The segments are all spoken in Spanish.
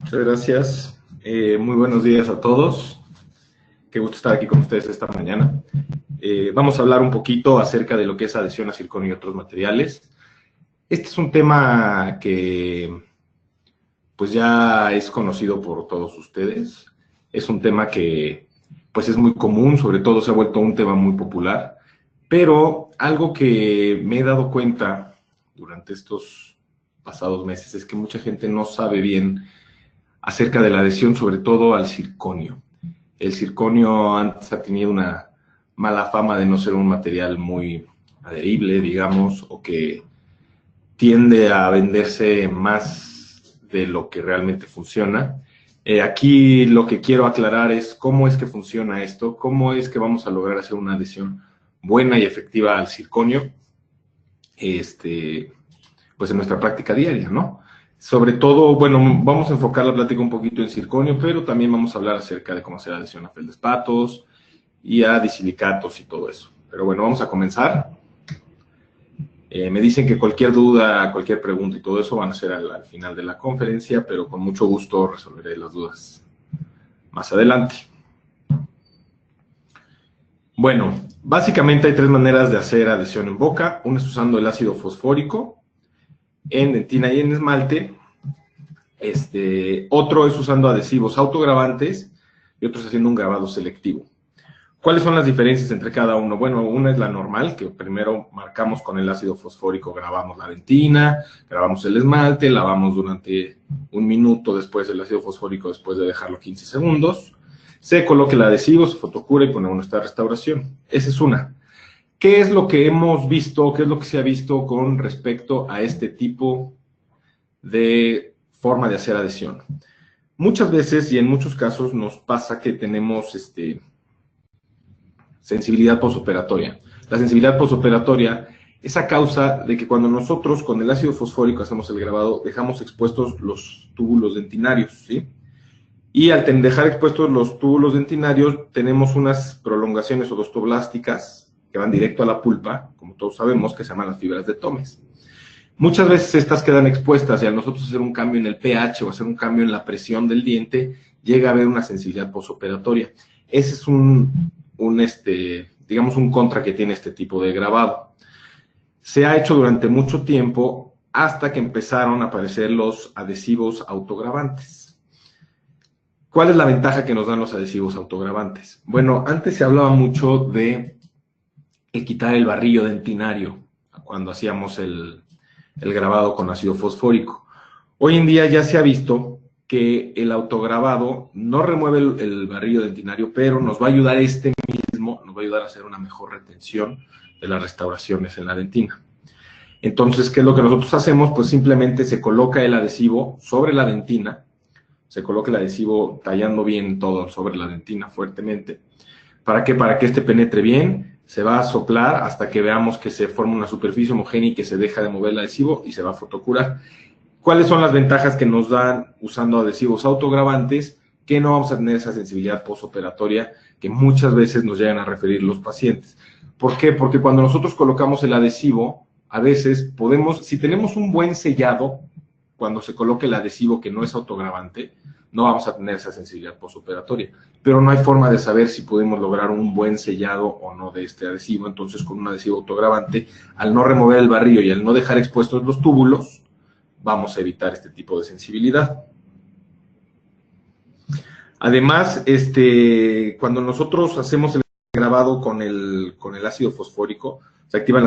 Muchas gracias. Muy buenos días a todos. Qué gusto estar aquí con ustedes esta mañana. Vamos a hablar un poquito acerca de lo que es adhesión a circonio y otros materiales. Este es un tema que pues ya es conocido por todos ustedes. Es un tema que pues es muy común, sobre todo se ha vuelto un tema muy popular. Pero algo que me he dado cuenta durante estos pasados meses es que mucha gente no sabe bien acerca de la adhesión, sobre todo al circonio. El circonio antes ha tenido una mala fama de no ser un material muy adherible, digamos, o que tiende a venderse más de lo que realmente funciona. Aquí lo que quiero aclarar es cómo es que funciona esto, cómo es que vamos a lograr hacer una adhesión buena y efectiva al circonio, pues en nuestra práctica diaria, ¿no? Sobre todo, bueno, vamos a enfocar la plática un poquito en circonio, pero también vamos a hablar acerca de cómo hacer adhesión a feldespatos y a disilicatos y todo eso. Pero bueno, vamos a comenzar. Me dicen que cualquier duda, cualquier pregunta y todo eso van a ser al final de la conferencia, pero con mucho gusto resolveré las dudas más adelante. Bueno, básicamente hay tres maneras de hacer adhesión en boca. Una es usando el ácido fosfórico en dentina y en esmalte. Otro es usando adhesivos autogravantes y otro es haciendo un grabado selectivo. ¿Cuáles son las diferencias entre cada uno? Bueno, una es la normal, que primero marcamos con el ácido fosfórico, grabamos la dentina, grabamos el esmalte, lavamos durante un minuto después el ácido fosfórico, después de dejarlo 15 segundos. Se coloca el adhesivo, se fotocura y ponemos nuestra restauración. Esa es una. ¿Qué es lo que hemos visto, qué es lo que se ha visto con respecto a este tipo de forma de hacer adhesión? Muchas veces y en muchos casos nos pasa que tenemos sensibilidad posoperatoria. La sensibilidad posoperatoria es a causa de que cuando nosotros con el ácido fosfórico hacemos el grabado, dejamos expuestos los túbulos dentinarios, ¿sí? Y al dejar expuestos los túbulos dentinarios, tenemos unas prolongaciones odostoblásticas que van directo a la pulpa, como todos sabemos, que se llaman las fibras de Tomes. Muchas veces estas quedan expuestas y al nosotros hacer un cambio en el pH o hacer un cambio en la presión del diente, llega a haber una sensibilidad posoperatoria. Ese es digamos, un contra que tiene este tipo de grabado. Se ha hecho durante mucho tiempo hasta que empezaron a aparecer los adhesivos autogravantes. ¿Cuál es la ventaja que nos dan los adhesivos autogravantes? Bueno, antes se hablaba mucho de quitar el barrillo dentinario cuando hacíamos el grabado con ácido fosfórico. Hoy en día ya se ha visto que el autograbado no remueve el barrillo dentinario, pero nos va a ayudar nos va a ayudar a hacer una mejor retención de las restauraciones en la dentina. Entonces, ¿qué es lo que nosotros hacemos? Pues simplemente se coloca el adhesivo sobre la dentina, se coloca el adhesivo tallando bien todo sobre la dentina fuertemente. ¿Para qué? Para que este penetre bien, se va a soplar hasta que veamos que se forma una superficie homogénea y que se deja de mover el adhesivo y se va a fotocurar. ¿Cuáles son las ventajas que nos dan usando adhesivos autogravantes? Que no vamos a tener esa sensibilidad postoperatoria que muchas veces nos llegan a referir los pacientes. ¿Por qué? Porque cuando nosotros colocamos el adhesivo, a veces podemos, si tenemos un buen sellado, cuando se coloque el adhesivo que no es autogravante, no vamos a tener esa sensibilidad postoperatoria. Pero no hay forma de saber si podemos lograr un buen sellado o no de este adhesivo. Entonces, con un adhesivo autogravante, al no remover el barrillo y al no dejar expuestos los túbulos, vamos a evitar este tipo de sensibilidad. Además, cuando nosotros hacemos el grabado con el ácido fosfórico, se activan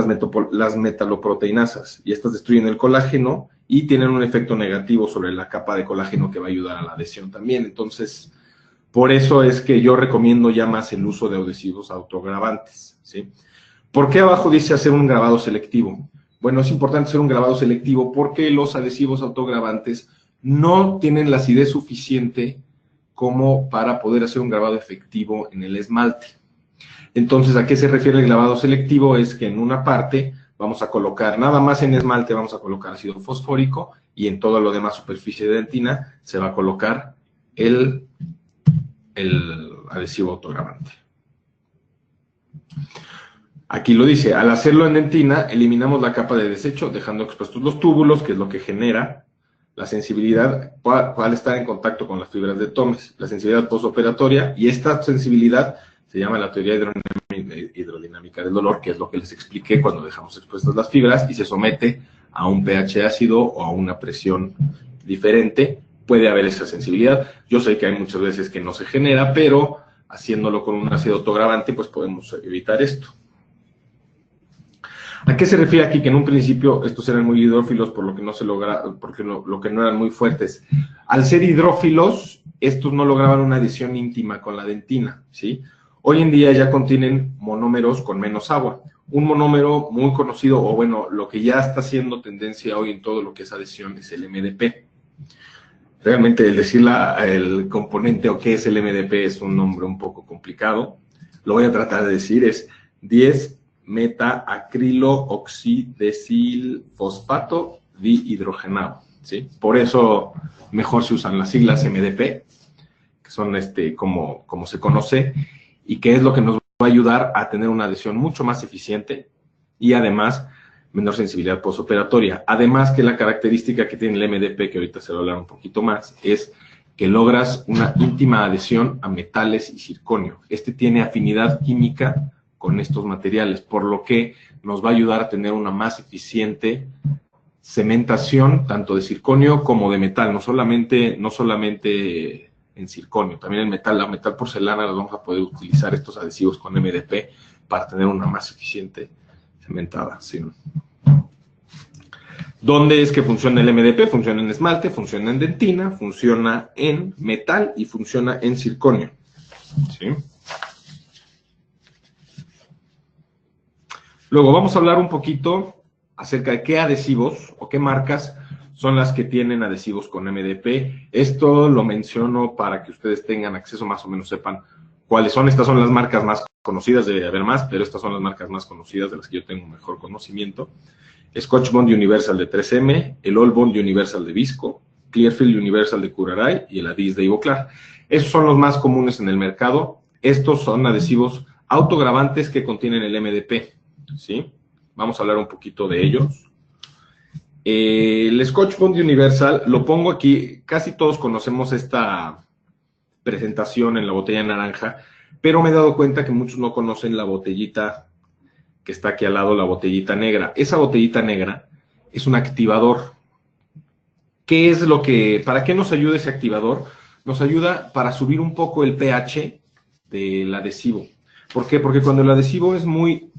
las metaloproteinasas y estas destruyen el colágeno y tienen un efecto negativo sobre la capa de colágeno que va a ayudar a la adhesión también. Entonces, por eso es que yo recomiendo ya más el uso de adhesivos autogravantes, ¿sí? ¿Por qué abajo dice hacer un grabado selectivo? Bueno, es importante hacer un grabado selectivo porque los adhesivos autogravantes no tienen la acidez suficiente como para poder hacer un grabado efectivo en el esmalte. Entonces, ¿a qué se refiere el grabado selectivo? Es que en una parte vamos a colocar, nada más en esmalte vamos a colocar ácido fosfórico y en toda lo demás superficie de dentina se va a colocar el adhesivo autogravante. Aquí lo dice, al hacerlo en dentina, eliminamos la capa de desecho, dejando expuestos los túbulos, que es lo que genera la sensibilidad, cuál estar en contacto con las fibras de Thomes, la sensibilidad postoperatoria, y esta sensibilidad se llama la teoría hidrodinámica del dolor, que es lo que les expliqué cuando dejamos expuestas las fibras y se somete a un pH ácido o a una presión diferente, puede haber esa sensibilidad. Yo sé que hay muchas veces que no se genera, pero haciéndolo con un ácido autogravante, pues podemos evitar esto. ¿A qué se refiere aquí? Que en un principio estos eran muy hidrófilos, por lo que no se logra, porque lo que no eran muy fuertes. Al ser hidrófilos, estos no lograban una adhesión íntima con la dentina, ¿sí? Hoy en día ya contienen monómeros con menos agua. Un monómero muy conocido, o bueno, lo que ya está haciendo tendencia hoy en todo lo que es adhesión, es el MDP. Realmente el decir el componente o qué es el MDP es un nombre un poco complicado. Lo voy a tratar de decir, es 10 meta-acrilo-oxidesilfosfato dihidrogenado, ¿sí? Por eso mejor se usan las siglas MDP, que son como se conoce, y que es lo que nos va a ayudar a tener una adhesión mucho más eficiente y además menor sensibilidad postoperatoria. Además que la característica que tiene el MDP, que ahorita se va a hablar un poquito más, es que logras una íntima adhesión a metales y circonio. Este tiene afinidad química con estos materiales, por lo que nos va a ayudar a tener una más eficiente cementación, tanto de circonio como de metal, no solamente en circonio, también en metal, la metal porcelana, las vamos a poder utilizar estos adhesivos con MDP para tener una más eficiente cementada, ¿sí? ¿Dónde es que funciona el MDP? Funciona en esmalte, funciona en dentina, funciona en metal y funciona en circonio, ¿sí? Luego vamos a hablar un poquito acerca de qué adhesivos o qué marcas son las que tienen adhesivos con MDP. Esto lo menciono para que ustedes tengan acceso, más o menos sepan cuáles son. Estas son las marcas más conocidas, debe haber más, pero estas son las marcas más conocidas de las que yo tengo mejor conocimiento. Scotch Bond Universal de 3M, el All Bond Universal de Visco, Clearfield Universal de Curaray y el Adis de Ivoclar. Esos son los más comunes en el mercado. Estos son adhesivos autogravantes que contienen el MDP, ¿sí? Vamos a hablar un poquito de ellos. El Scotch Bond Universal, lo pongo aquí, casi todos conocemos esta presentación en la botella naranja, pero me he dado cuenta que muchos no conocen la botellita que está aquí al lado, la botellita negra. Esa botellita negra es un activador. ¿Qué es para qué nos ayuda ese activador? Nos ayuda para subir un poco el pH del adhesivo. ¿Por qué? Porque cuando el adhesivo es muy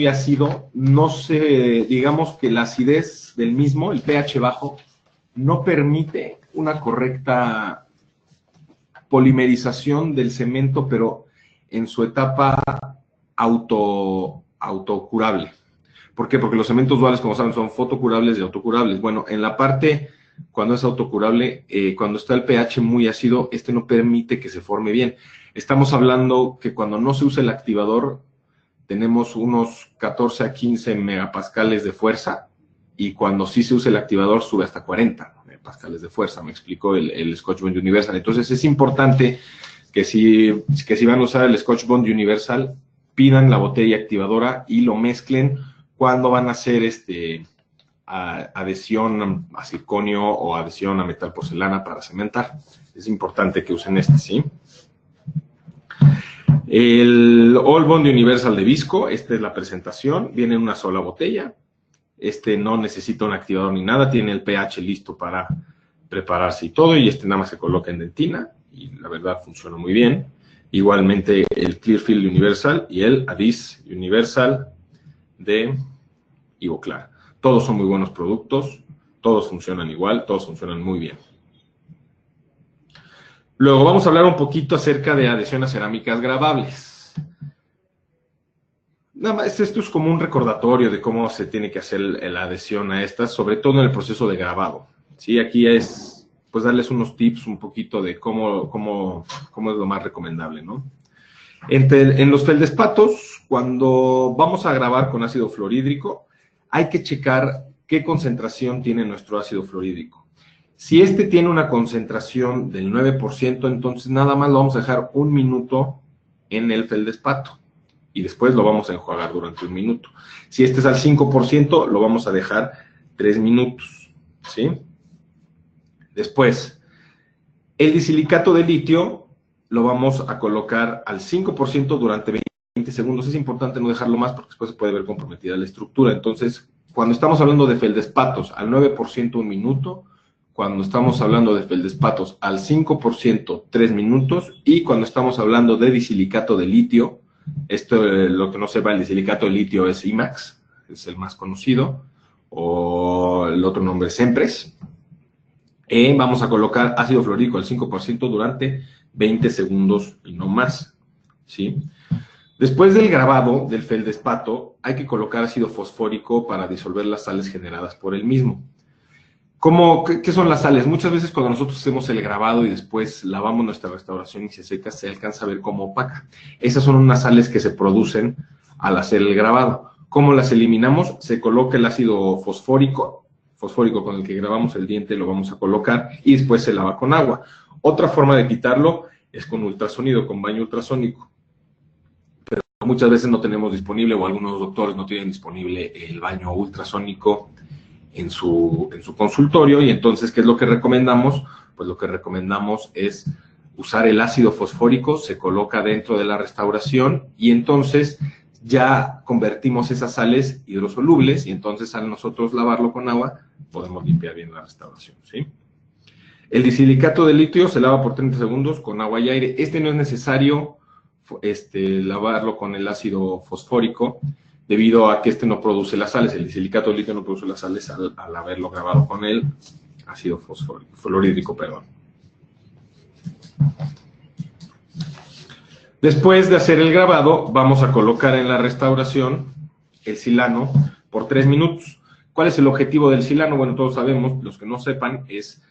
ácido, digamos que la acidez del mismo, el pH bajo, no permite una correcta polimerización del cemento, pero en su etapa autocurable. ¿Por qué? Porque los cementos duales, como saben, son fotocurables y autocurables. Bueno, en la parte, cuando es autocurable, cuando está el pH muy ácido, no permite que se forme bien. Estamos hablando que cuando no se usa el activador, tenemos unos 14 a 15 megapascales de fuerza, y cuando sí se usa el activador sube hasta 40 megapascales de fuerza, me explicó el Scotch Bond Universal. Entonces es importante que si van a usar el Scotch Bond Universal, pidan la botella activadora y lo mezclen cuando van a hacer adhesión a circonio o adhesión a metal porcelana para cementar. Es importante que usen ¿sí? El All Bond Universal de Visco, esta es la presentación, viene en una sola botella. No necesita un activador ni nada, tiene el pH listo para prepararse y todo, y nada más se coloca en dentina, y la verdad funciona muy bien. Igualmente el Clearfield Universal y el Adis Universal de Ivoclar. Todos son muy buenos productos, todos funcionan igual, todos funcionan muy bien. Luego vamos a hablar un poquito acerca de adhesión a cerámicas gravables. Nada más, esto es como un recordatorio de cómo se tiene que hacer la adhesión a estas, sobre todo en el proceso de grabado. ¿Sí? Aquí es, pues, darles unos tips un poquito de cómo es lo más recomendable, ¿no? En los feldespatos, cuando vamos a grabar con ácido fluorhídrico, hay que checar qué concentración tiene nuestro ácido fluorhídrico. Si tiene una concentración del 9%, entonces nada más lo vamos a dejar 1 minuto en el feldespato y después lo vamos a enjuagar durante 1 minuto. Si es al 5%, lo vamos a dejar 3 minutos, ¿sí? Después, el disilicato de litio lo vamos a colocar al 5% durante 20 segundos. Es importante no dejarlo más porque después se puede ver comprometida la estructura. Entonces, cuando estamos hablando de feldespatos al 9% un minuto, cuando estamos hablando de feldespatos al 5%, 3 minutos, y cuando estamos hablando de disilicato de litio, esto, lo que no sepa, el disilicato de litio es IMAX, es el más conocido, o el otro nombre es Empres. Vamos a colocar ácido fluorhídrico al 5% durante 20 segundos y no más, ¿sí? Después del grabado del feldespato, hay que colocar ácido fosfórico para disolver las sales generadas por el mismo. ¿Qué son las sales? Muchas veces cuando nosotros hacemos el grabado y después lavamos nuestra restauración y se seca, se alcanza a ver como opaca. Esas son unas sales que se producen al hacer el grabado. ¿Cómo las eliminamos? Se coloca el ácido fosfórico con el que grabamos el diente, lo vamos a colocar y después se lava con agua. Otra forma de quitarlo es con ultrasonido, con baño ultrasónico. Pero muchas veces no tenemos disponible, o algunos doctores no tienen disponible el baño ultrasónico en su consultorio, y entonces, ¿qué es lo que recomendamos? Pues lo que recomendamos es usar el ácido fosfórico, se coloca dentro de la restauración y entonces ya convertimos esas sales hidrosolubles y entonces al nosotros lavarlo con agua podemos limpiar bien la restauración, ¿sí? El disilicato de litio se lava por 30 segundos con agua y aire. Este no es necesario lavarlo con el ácido fosfórico, debido a que este no produce las sales. El disilicato de litio no produce las sales al haberlo grabado con el ácido fluorhídrico, perdón. Después de hacer el grabado, vamos a colocar en la restauración el silano por 3 minutos. ¿Cuál es el objetivo del silano? Bueno, todos sabemos, los que no sepan, es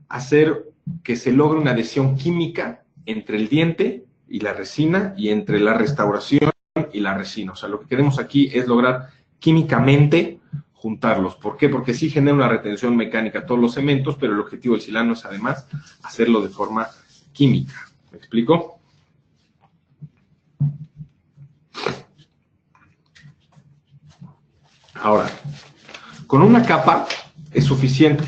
hacer que se logre una adhesión química entre el diente y la resina, y entre la restauración y la resina. O sea, lo que queremos aquí es lograr químicamente juntarlos. ¿Por qué? Porque sí genera una retención mecánica todos los cementos, pero el objetivo del silano es además hacerlo de forma química. ¿Me explico? Ahora, con una capa es suficiente.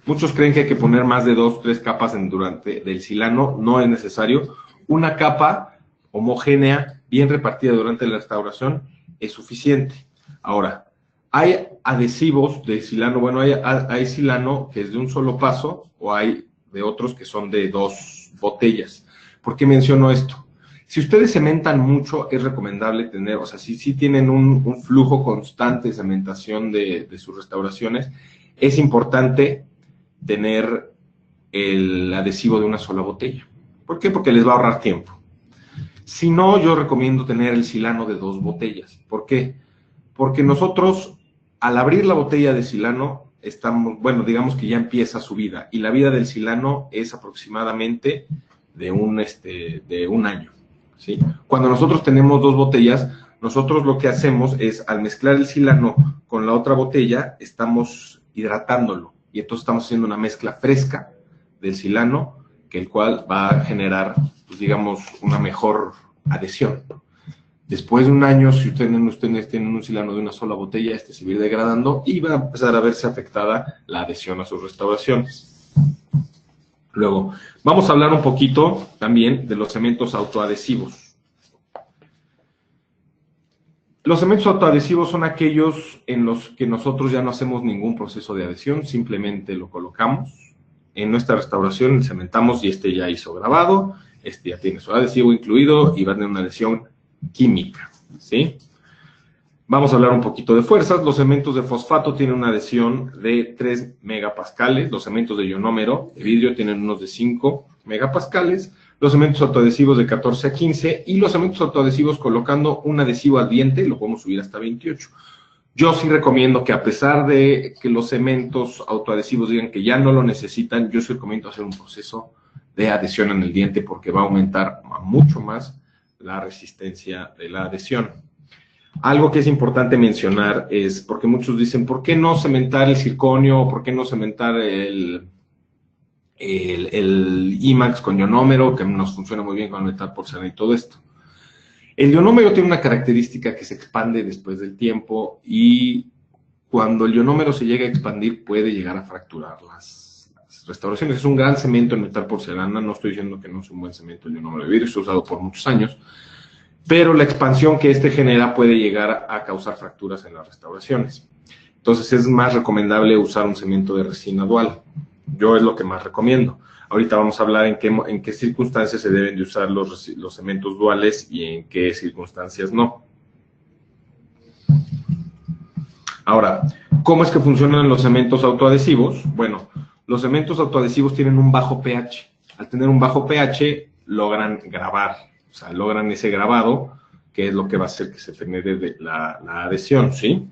Muchos creen que hay que poner más de 2 o 3 capas del silano. No es necesario. Una capa homogénea, bien repartida durante la restauración, es suficiente. Ahora, hay adhesivos de silano. Bueno, hay silano que es de un solo paso, o hay de otros que son de 2 botellas. ¿Por qué menciono esto? Si ustedes cementan mucho, es recomendable tener, o sea, si tienen un flujo constante de cementación de sus restauraciones, es importante tener el adhesivo de una sola botella. ¿Por qué? Porque les va a ahorrar tiempo. Si no, yo recomiendo tener el silano de 2 botellas. ¿Por qué? Porque nosotros, al abrir la botella de silano, bueno, digamos que ya empieza su vida, y la vida del silano es aproximadamente de un año, ¿sí? Cuando nosotros tenemos 2 botellas, nosotros lo que hacemos es, al mezclar el silano con la otra botella, estamos hidratándolo, y entonces estamos haciendo una mezcla fresca del silano, que el cual va a generar, pues digamos, una mejor adhesión. Después de un año, si ustedes tienen un silano de una sola botella, se va a ir degradando y va a empezar a verse afectada la adhesión a sus restauraciones. Luego, vamos a hablar un poquito también de los cementos autoadhesivos. Los cementos autoadhesivos son aquellos en los que nosotros ya no hacemos ningún proceso de adhesión, simplemente lo colocamos en nuestra restauración, cementamos y ya hizo grabado, ya tiene su adhesivo incluido y va a tener una adhesión química, ¿sí? Vamos a hablar un poquito de fuerzas. Los cementos de fosfato tienen una adhesión de 3 megapascales, los cementos de ionómero de vidrio tienen unos de 5 megapascales, los cementos autoadhesivos de 14 a 15, y los cementos autoadhesivos colocando un adhesivo al diente lo podemos subir hasta 28. Yo sí recomiendo que, a pesar de que los cementos autoadhesivos digan que ya no lo necesitan, yo sí recomiendo hacer un proceso de adhesión en el diente, porque va a aumentar mucho más la resistencia de la adhesión. Algo que es importante mencionar es, porque muchos dicen, ¿por qué no cementar el circonio? ¿Por qué no cementar el IMAX con ionómero, que nos funciona muy bien con el metal porcelana y todo esto? El ionómero tiene una característica que se expande después del tiempo, y cuando el ionómero se llega a expandir puede llegar a fracturar las restauraciones. Es un gran cemento en metal porcelana, no estoy diciendo que no es un buen cemento el ionómero de vidrio, se ha usado por muchos años, pero la expansión que este genera puede llegar a causar fracturas en las restauraciones. Entonces es más recomendable usar un cemento de resina dual. Yo es lo que más recomiendo. Ahorita vamos a hablar en qué circunstancias se deben de usar los cementos duales y en qué circunstancias no. Ahora, ¿cómo es que funcionan los cementos autoadhesivos? Bueno, los cementos autoadhesivos tienen un bajo pH. Al tener un bajo pH, logran grabar, o sea, logran ese grabado, que es lo que va a hacer que se genere la adhesión, ¿sí?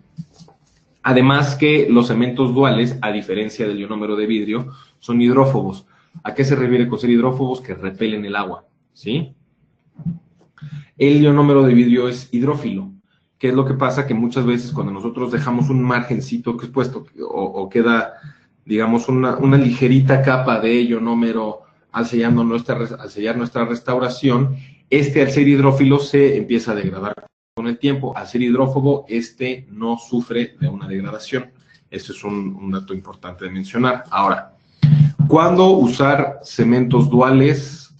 Además que los cementos duales, a diferencia del ionómero de vidrio, son hidrófobos. ¿A qué se refiere con ser hidrófobos? Que repelen el agua, ¿sí? El ionómero de vidrio es hidrófilo. ¿Qué es lo que pasa? Que muchas veces cuando nosotros dejamos un margencito expuesto o queda, digamos, una ligerita capa de ionómero al sellar nuestra restauración, al ser hidrófilo se empieza a degradar con el tiempo. Al ser hidrófobo, no sufre de una degradación. Eso es un dato importante de mencionar. Ahora, ¿cuándo usar cementos duales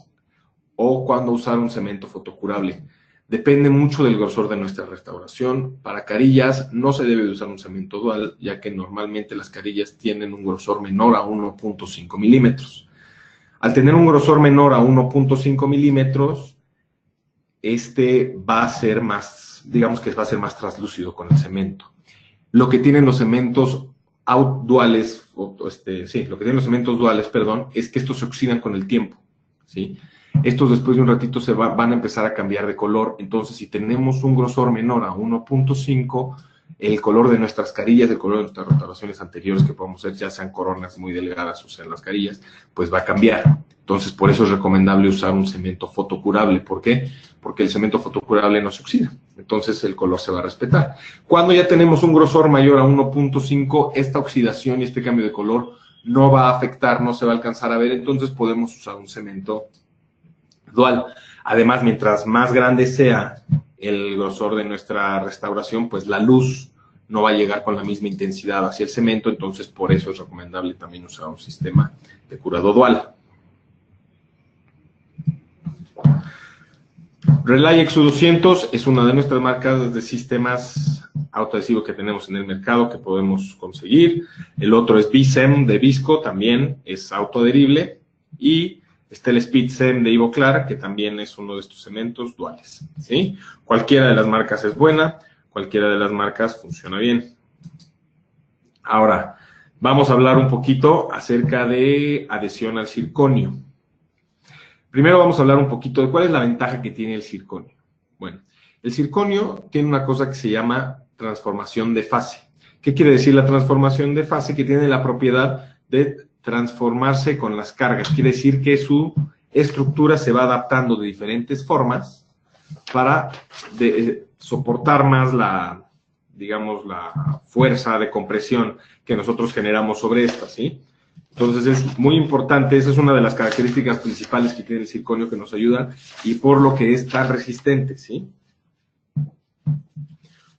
o cuándo usar un cemento fotocurable? Depende mucho del grosor de nuestra restauración. Para carillas no se debe de usar un cemento dual, ya que normalmente las carillas tienen un grosor menor a 1.5 milímetros. Al tener un grosor menor a 1.5 milímetros, va a ser más, digamos que va a ser más translúcido con el cemento. Lo que tienen los cementos duales, lo que tienen los cementos duales, perdón, es que estos se oxidan con el tiempo, ¿sí? Estos después de un ratito van a empezar a cambiar de color. Entonces, si tenemos un grosor menor a 1.5, el color de nuestras carillas, el color de nuestras restauraciones anteriores que podemos hacer, ya sean coronas muy delgadas o sean las carillas, pues va a cambiar. Entonces, por eso es recomendable usar un cemento fotocurable. ¿Por qué? Porque el cemento fotocurable no se oxida. Entonces, el color se va a respetar. Cuando ya tenemos un grosor mayor a 1.5, esta oxidación y este cambio de color no va a afectar, no se va a alcanzar a ver. Entonces, podemos usar un cemento dual. Además, mientras más grande sea el grosor de nuestra restauración, pues la luz no va a llegar con la misma intensidad hacia el cemento. Entonces, por eso es recomendable también usar un sistema de curado dual. Relay Exu 200 es una de nuestras marcas de sistemas autoadhesivos que tenemos en el mercado que podemos conseguir. El otro es Bicem de Visco, también es autoadherible. Y está el Speedsem de Ivoclar, que también es uno de estos cementos duales, ¿sí? Cualquiera de las marcas es buena, cualquiera de las marcas funciona bien. Ahora, vamos a hablar un poquito acerca de adhesión al circonio. Primero vamos a hablar un poquito de cuál es la ventaja que tiene el circonio. Bueno, el circonio tiene una cosa que se llama transformación de fase. ¿Qué quiere decir la transformación de fase? Que tiene la propiedad de transformarse con las cargas. Quiere decir que su estructura se va adaptando de diferentes formas para soportar más la fuerza de compresión que nosotros generamos sobre esta, ¿sí? Entonces es muy importante, esa es una de las características principales que tiene el circonio que nos ayuda y por lo que es tan resistente, ¿sí?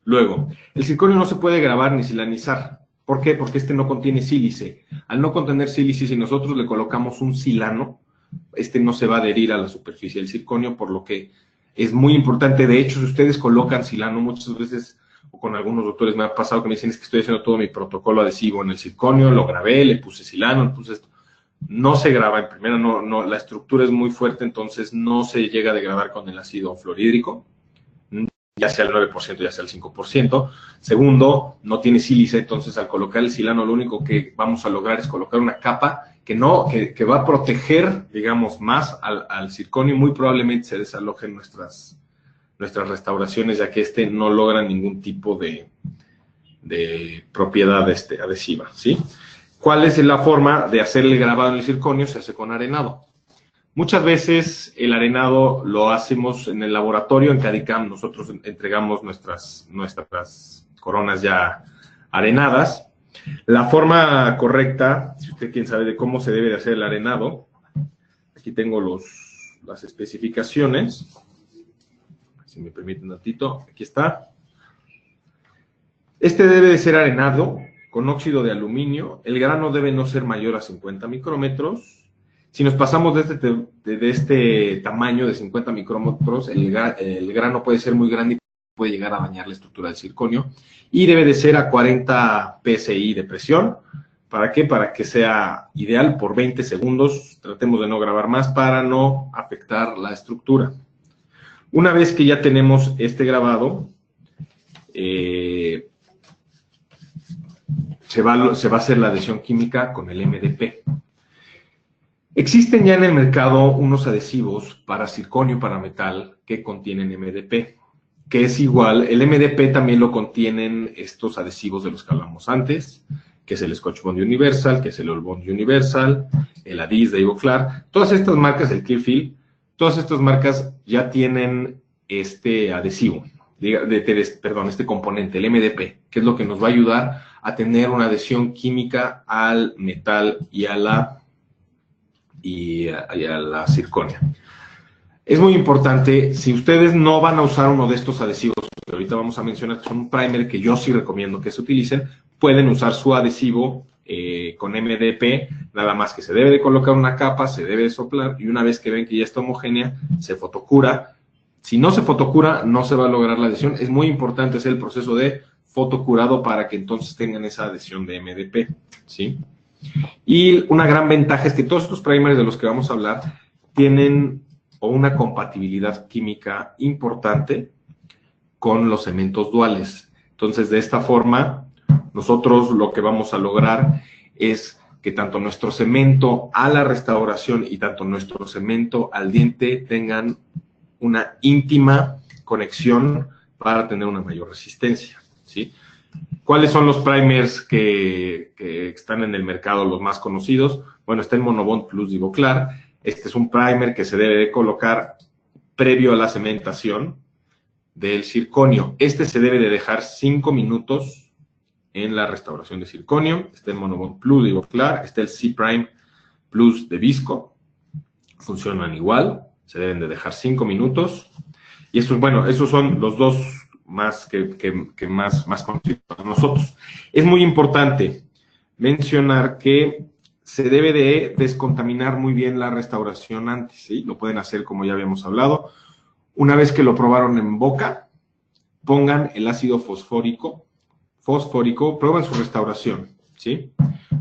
Luego, el circonio no se puede grabar ni silanizar. ¿Por qué? Porque no contiene sílice. Al no contener sílice, si nosotros le colocamos un silano, no se va a adherir a la superficie del circonio, por lo que es muy importante. De hecho, si ustedes colocan silano, muchas veces, o con algunos doctores me ha pasado que me dicen, es que estoy haciendo todo mi protocolo adhesivo en el circonio, lo grabé, le puse silano, le puse esto. No se graba, en primera, la estructura es muy fuerte, entonces no se llega a degradar con el ácido fluorhídrico, ya sea el 9%, ya sea el 5%. Segundo, no tiene sílice, entonces al colocar el silano lo único que vamos a lograr es colocar una capa que va a proteger, digamos, más al circonio. Muy probablemente se desalojen nuestras restauraciones, ya que no logra ningún tipo de propiedad adhesiva, ¿sí? ¿Cuál es la forma de hacer el grabado en el circonio? Se hace con arenado. Muchas veces el arenado lo hacemos en el laboratorio, en Cadicam. Nosotros entregamos nuestras coronas ya arenadas. La forma correcta, si usted quiere saber de cómo se debe de hacer el arenado, aquí tengo las especificaciones. Si me permite un ratito, aquí está. Debe de ser arenado con óxido de aluminio. El grano debe no ser mayor a 50 micrómetros. Si nos pasamos de este tamaño de 50 micrómetros, el grano puede ser muy grande y puede llegar a dañar la estructura del circonio. Y debe de ser a 40 psi de presión. ¿Para qué? Para que sea ideal por 20 segundos. Tratemos de no grabar más para no afectar la estructura. Una vez que ya tenemos este grabado, se va a hacer la adhesión química con el MDP. Existen ya en el mercado unos adhesivos para circonio y para metal que contienen MDP, que es igual, el MDP también lo contienen estos adhesivos de los que hablamos antes, que es el Scotch Bond Universal, que es el All Bond Universal, el Adis de Ivoclar, todas estas marcas, el Clearfield, todas estas marcas ya tienen este adhesivo, este componente, el MDP, que es lo que nos va a ayudar a tener una adhesión química al metal y a la circonia. Es muy importante, si ustedes no van a usar uno de estos adhesivos, que ahorita vamos a mencionar, que son un primer que yo sí recomiendo que se utilicen, pueden usar su adhesivo con MDP, nada más que se debe de colocar una capa, se debe de soplar, y una vez que ven que ya está homogénea, se fotocura. Si no se fotocura, no se va a lograr la adhesión. Es muy importante hacer el proceso de fotocurado para que entonces tengan esa adhesión de MDP, ¿sí? Y una gran ventaja es que todos estos primers de los que vamos a hablar tienen una compatibilidad química importante con los cementos duales. Entonces, de esta forma, nosotros lo que vamos a lograr es que tanto nuestro cemento a la restauración y tanto nuestro cemento al diente tengan una íntima conexión para tener una mayor resistencia, ¿sí? ¿Cuáles son los primers que están en el mercado, los más conocidos? Bueno, está el Monobond Plus de Ivoclar. Este es un primer que se debe de colocar previo a la cementación del circonio. Este se debe de dejar 5 minutos en la restauración de circonio. Está el Monobond Plus de Ivoclar. Está el C-Prime Plus de Visco. Funcionan igual. Se deben de dejar 5 minutos. Y esos, bueno, esos son los dos más más conocidos para nosotros. Es muy importante mencionar que se debe de descontaminar muy bien la restauración antes, ¿sí? Lo pueden hacer como ya habíamos hablado. Una vez que lo probaron en boca, pongan el ácido fosfórico, prueben su restauración, ¿sí?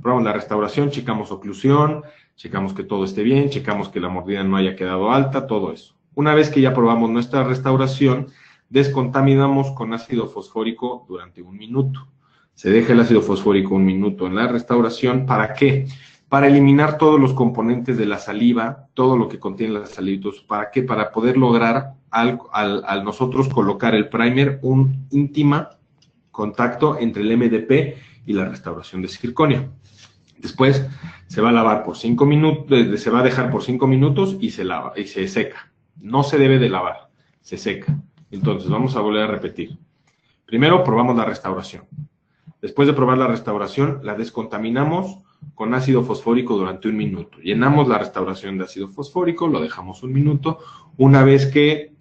Prueban la restauración, checamos oclusión, checamos que todo esté bien, checamos que la mordida no haya quedado alta, todo eso. Una vez que ya probamos nuestra restauración, descontaminamos con ácido fosfórico durante 1 minuto. Se deja el ácido fosfórico 1 minuto en la restauración. ¿Para qué? Para eliminar todos los componentes de la saliva, todo lo que contiene la saliva. ¿Para qué? Para poder lograr, al nosotros colocar el primer, un íntimo contacto entre el MDP y la restauración de circonio. Después se va a lavar por 5 minutos, se va a dejar por 5 minutos y se lava, y se seca. No se debe de lavar, se seca. Entonces, vamos a volver a repetir. Primero, probamos la restauración. Después de probar la restauración, la descontaminamos con ácido fosfórico durante 1 minuto. Llenamos la restauración de ácido fosfórico, lo dejamos 1 minuto. Una vez que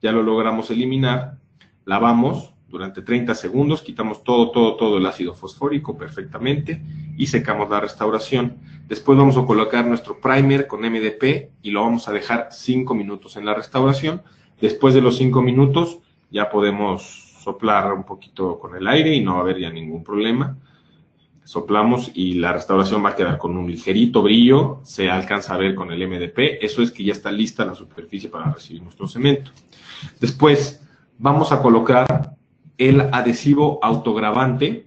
ya lo logramos eliminar, lavamos durante 30 segundos, quitamos todo el ácido fosfórico perfectamente y secamos la restauración. Después vamos a colocar nuestro primer con MDP y lo vamos a dejar 5 minutos en la restauración. Después de los 5 minutos ya podemos soplar un poquito con el aire y no va a haber ya ningún problema. Soplamos y la restauración va a quedar con un ligerito brillo, se alcanza a ver con el MDP, eso es que ya está lista la superficie para recibir nuestro cemento. Después vamos a colocar el adhesivo autogravante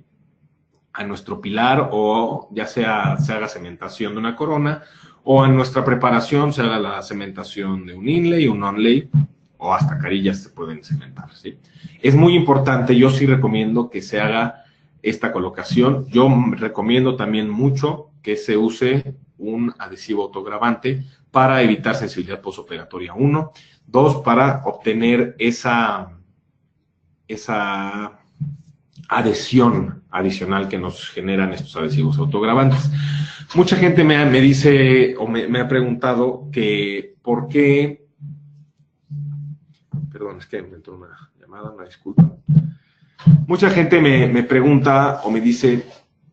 a nuestro pilar, o ya sea se haga cementación de una corona, o en nuestra preparación se haga la cementación de un inlay, un onlay, o hasta carillas se pueden cementar, ¿sí? Es muy importante, yo sí recomiendo que se haga esta colocación. Yo recomiendo también mucho que se use un adhesivo autogravante para evitar sensibilidad postoperatoria, 1. 2, para obtener esa adhesión adicional que nos generan estos adhesivos autogravantes. Mucha gente me dice o me ha preguntado que por qué. Perdón, es que me entró una llamada, una disculpa. Mucha gente me pregunta o me dice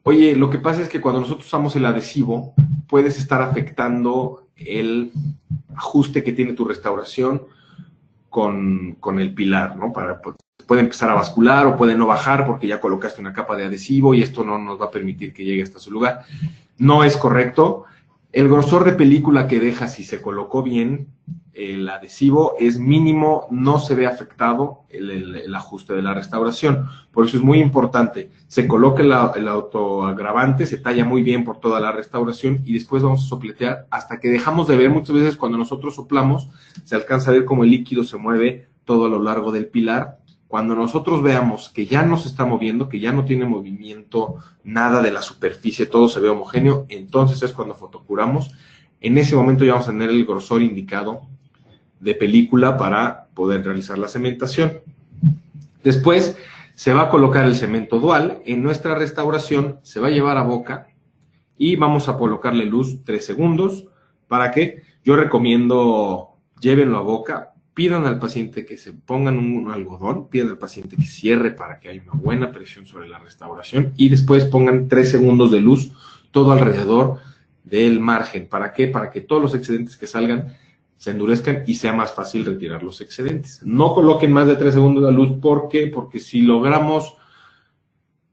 Oye, lo que pasa es que cuando nosotros usamos el adhesivo, puedes estar afectando el ajuste que tiene tu restauración con el pilar, ¿no? Pues, puede empezar a bascular o puede no bajar porque ya colocaste una capa de adhesivo y esto no nos va a permitir que llegue hasta su lugar. No es correcto. El grosor de película que deja, si se colocó bien el adhesivo, es mínimo, no se ve afectado el ajuste de la restauración. Por eso es muy importante. Se coloca el autoagravante, se talla muy bien por toda la restauración y después vamos a sopletear hasta que dejamos de ver. Muchas veces cuando nosotros soplamos, se alcanza a ver cómo el líquido se mueve todo a lo largo del pilar. Cuando nosotros veamos que ya no se está moviendo, que ya no tiene movimiento nada de la superficie, todo se ve homogéneo, entonces es cuando fotocuramos. En ese momento ya vamos a tener el grosor indicado de película para poder realizar la cementación. Después se va a colocar el cemento dual. En nuestra restauración se va a llevar a boca y vamos a colocarle luz 3 segundos. ¿Para qué? Yo recomiendo llévenlo a boca. Pidan al paciente que se pongan un algodón, pidan al paciente que cierre para que haya una buena presión sobre la restauración y después pongan 3 segundos de luz todo alrededor del margen. ¿Para qué? Para que todos los excedentes que salgan se endurezcan y sea más fácil retirar los excedentes. No coloquen más de 3 segundos de luz. ¿Por qué? Porque si logramos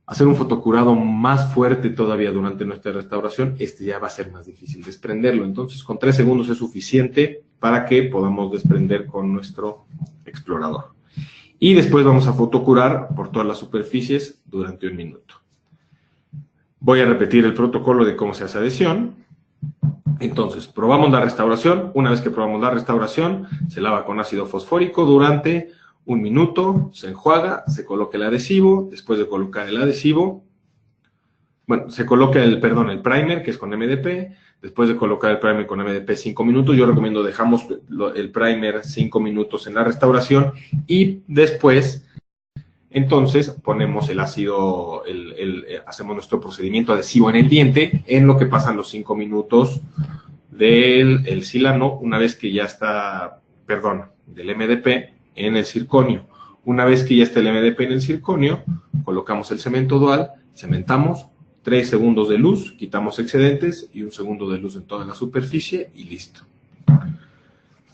hacer un fotocurado más fuerte todavía durante nuestra restauración, ya va a ser más difícil desprenderlo. Entonces, con 3 segundos es suficiente para que podamos desprender con nuestro explorador. Y después vamos a fotocurar por todas las superficies durante 1 minuto. Voy a repetir el protocolo de cómo se hace adhesión. Entonces, probamos la restauración. Una vez que probamos la restauración, se lava con ácido fosfórico durante 1 minuto, se enjuaga, se coloca el adhesivo. Después de colocar el adhesivo, bueno, se coloca el primer, que es con MDP. Después de colocar el primer con MDP 5 minutos, yo recomiendo dejamos el primer 5 minutos en la restauración y después, entonces, ponemos el ácido, hacemos nuestro procedimiento adhesivo en el diente, en lo que pasan los 5 minutos del silano, una vez que ya está, del MDP en el circonio. Una vez que ya está el MDP en el circonio, colocamos el cemento dual, cementamos, 3 segundos de luz, quitamos excedentes y 1 segundo de luz en toda la superficie y listo.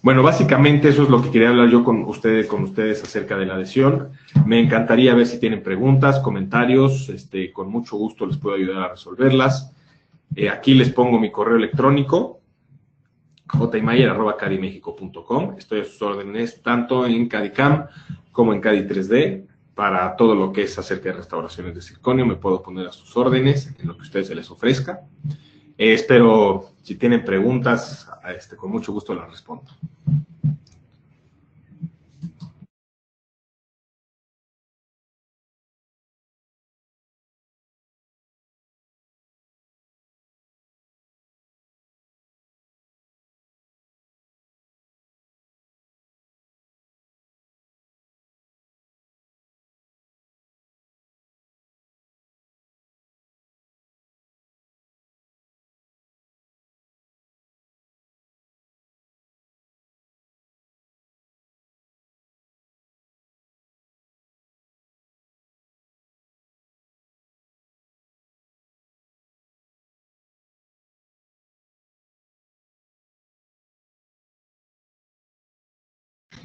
Bueno, básicamente eso es lo que quería hablar yo con ustedes acerca de la adhesión. Me encantaría ver si tienen preguntas, comentarios, con mucho gusto les puedo ayudar a resolverlas. Aquí les pongo mi correo electrónico, jmayer@cadimexico.com. Estoy a sus órdenes tanto en CADICAM como en CADI 3D. Para todo lo que es acerca de restauraciones de circonio, me puedo poner a sus órdenes en lo que a ustedes se les ofrezca. Espero, si tienen preguntas, con mucho gusto las respondo.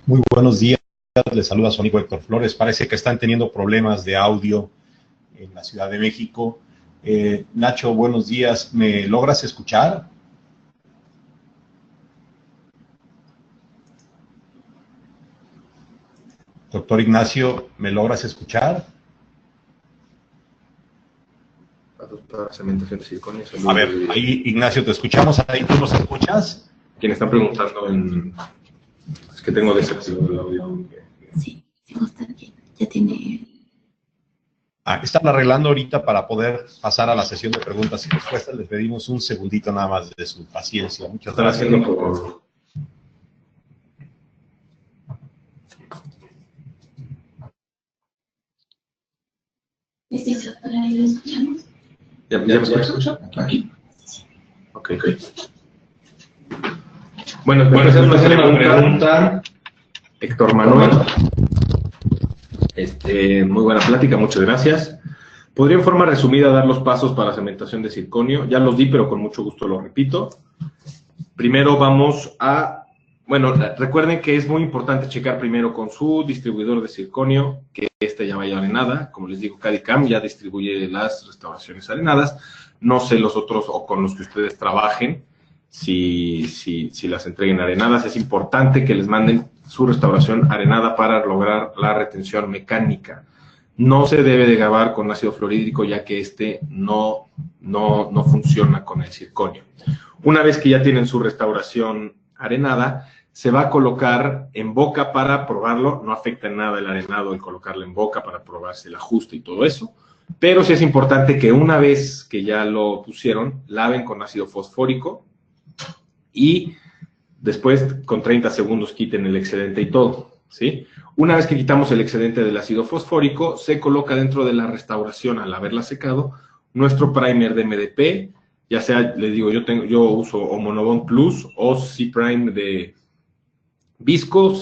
Muy buenos días, les saluda su amigo Héctor Flores. Parece que están teniendo problemas de audio en la Ciudad de México. Nacho, buenos días, ¿me logras escuchar? Doctor Ignacio, ¿me logras escuchar? A ver, ahí Ignacio, te escuchamos, ahí tú nos escuchas. Quien está preguntando es que tengo desactivado el audio. Sí, está bien, ya tiene... Están arreglando ahorita para poder pasar a la sesión de preguntas y respuestas. Les pedimos un segundito nada más de su paciencia. Muchas gracias. Ahí lo escuchamos. ¿Ya me escuchan? Aquí. Ok. Bueno, empezamos a hacer una pregunta. Héctor Manuel. Muy buena plática, muchas gracias. Podría en forma resumida dar los pasos para cementación de circonio. Ya los di, pero con mucho gusto lo repito. Primero vamos a... Bueno, recuerden que es muy importante checar primero con su distribuidor de circonio, que este ya vaya arenada. Como les digo, Cadicam ya distribuye las restauraciones arenadas. No sé los otros o con los que ustedes trabajen, si las entreguen arenadas. Es importante que les manden su restauración arenada para lograr la retención mecánica. No se debe de grabar con ácido fluorhídrico, ya que este no funciona con el circonio. Una vez que ya tienen su restauración arenada, se va a colocar en boca para probarlo. No afecta en nada el arenado el colocarlo en boca para probarse el ajuste y todo eso. Pero sí es importante que una vez que ya lo pusieron, laven con ácido fosfórico y después con 30 segundos quiten el excedente y todo, ¿sí? Una vez que quitamos el excedente del ácido fosfórico, se coloca dentro de la restauración, al haberla secado, nuestro primer de MDP, ya sea, les digo, yo uso o Monobond Plus o C-Prime de Visco,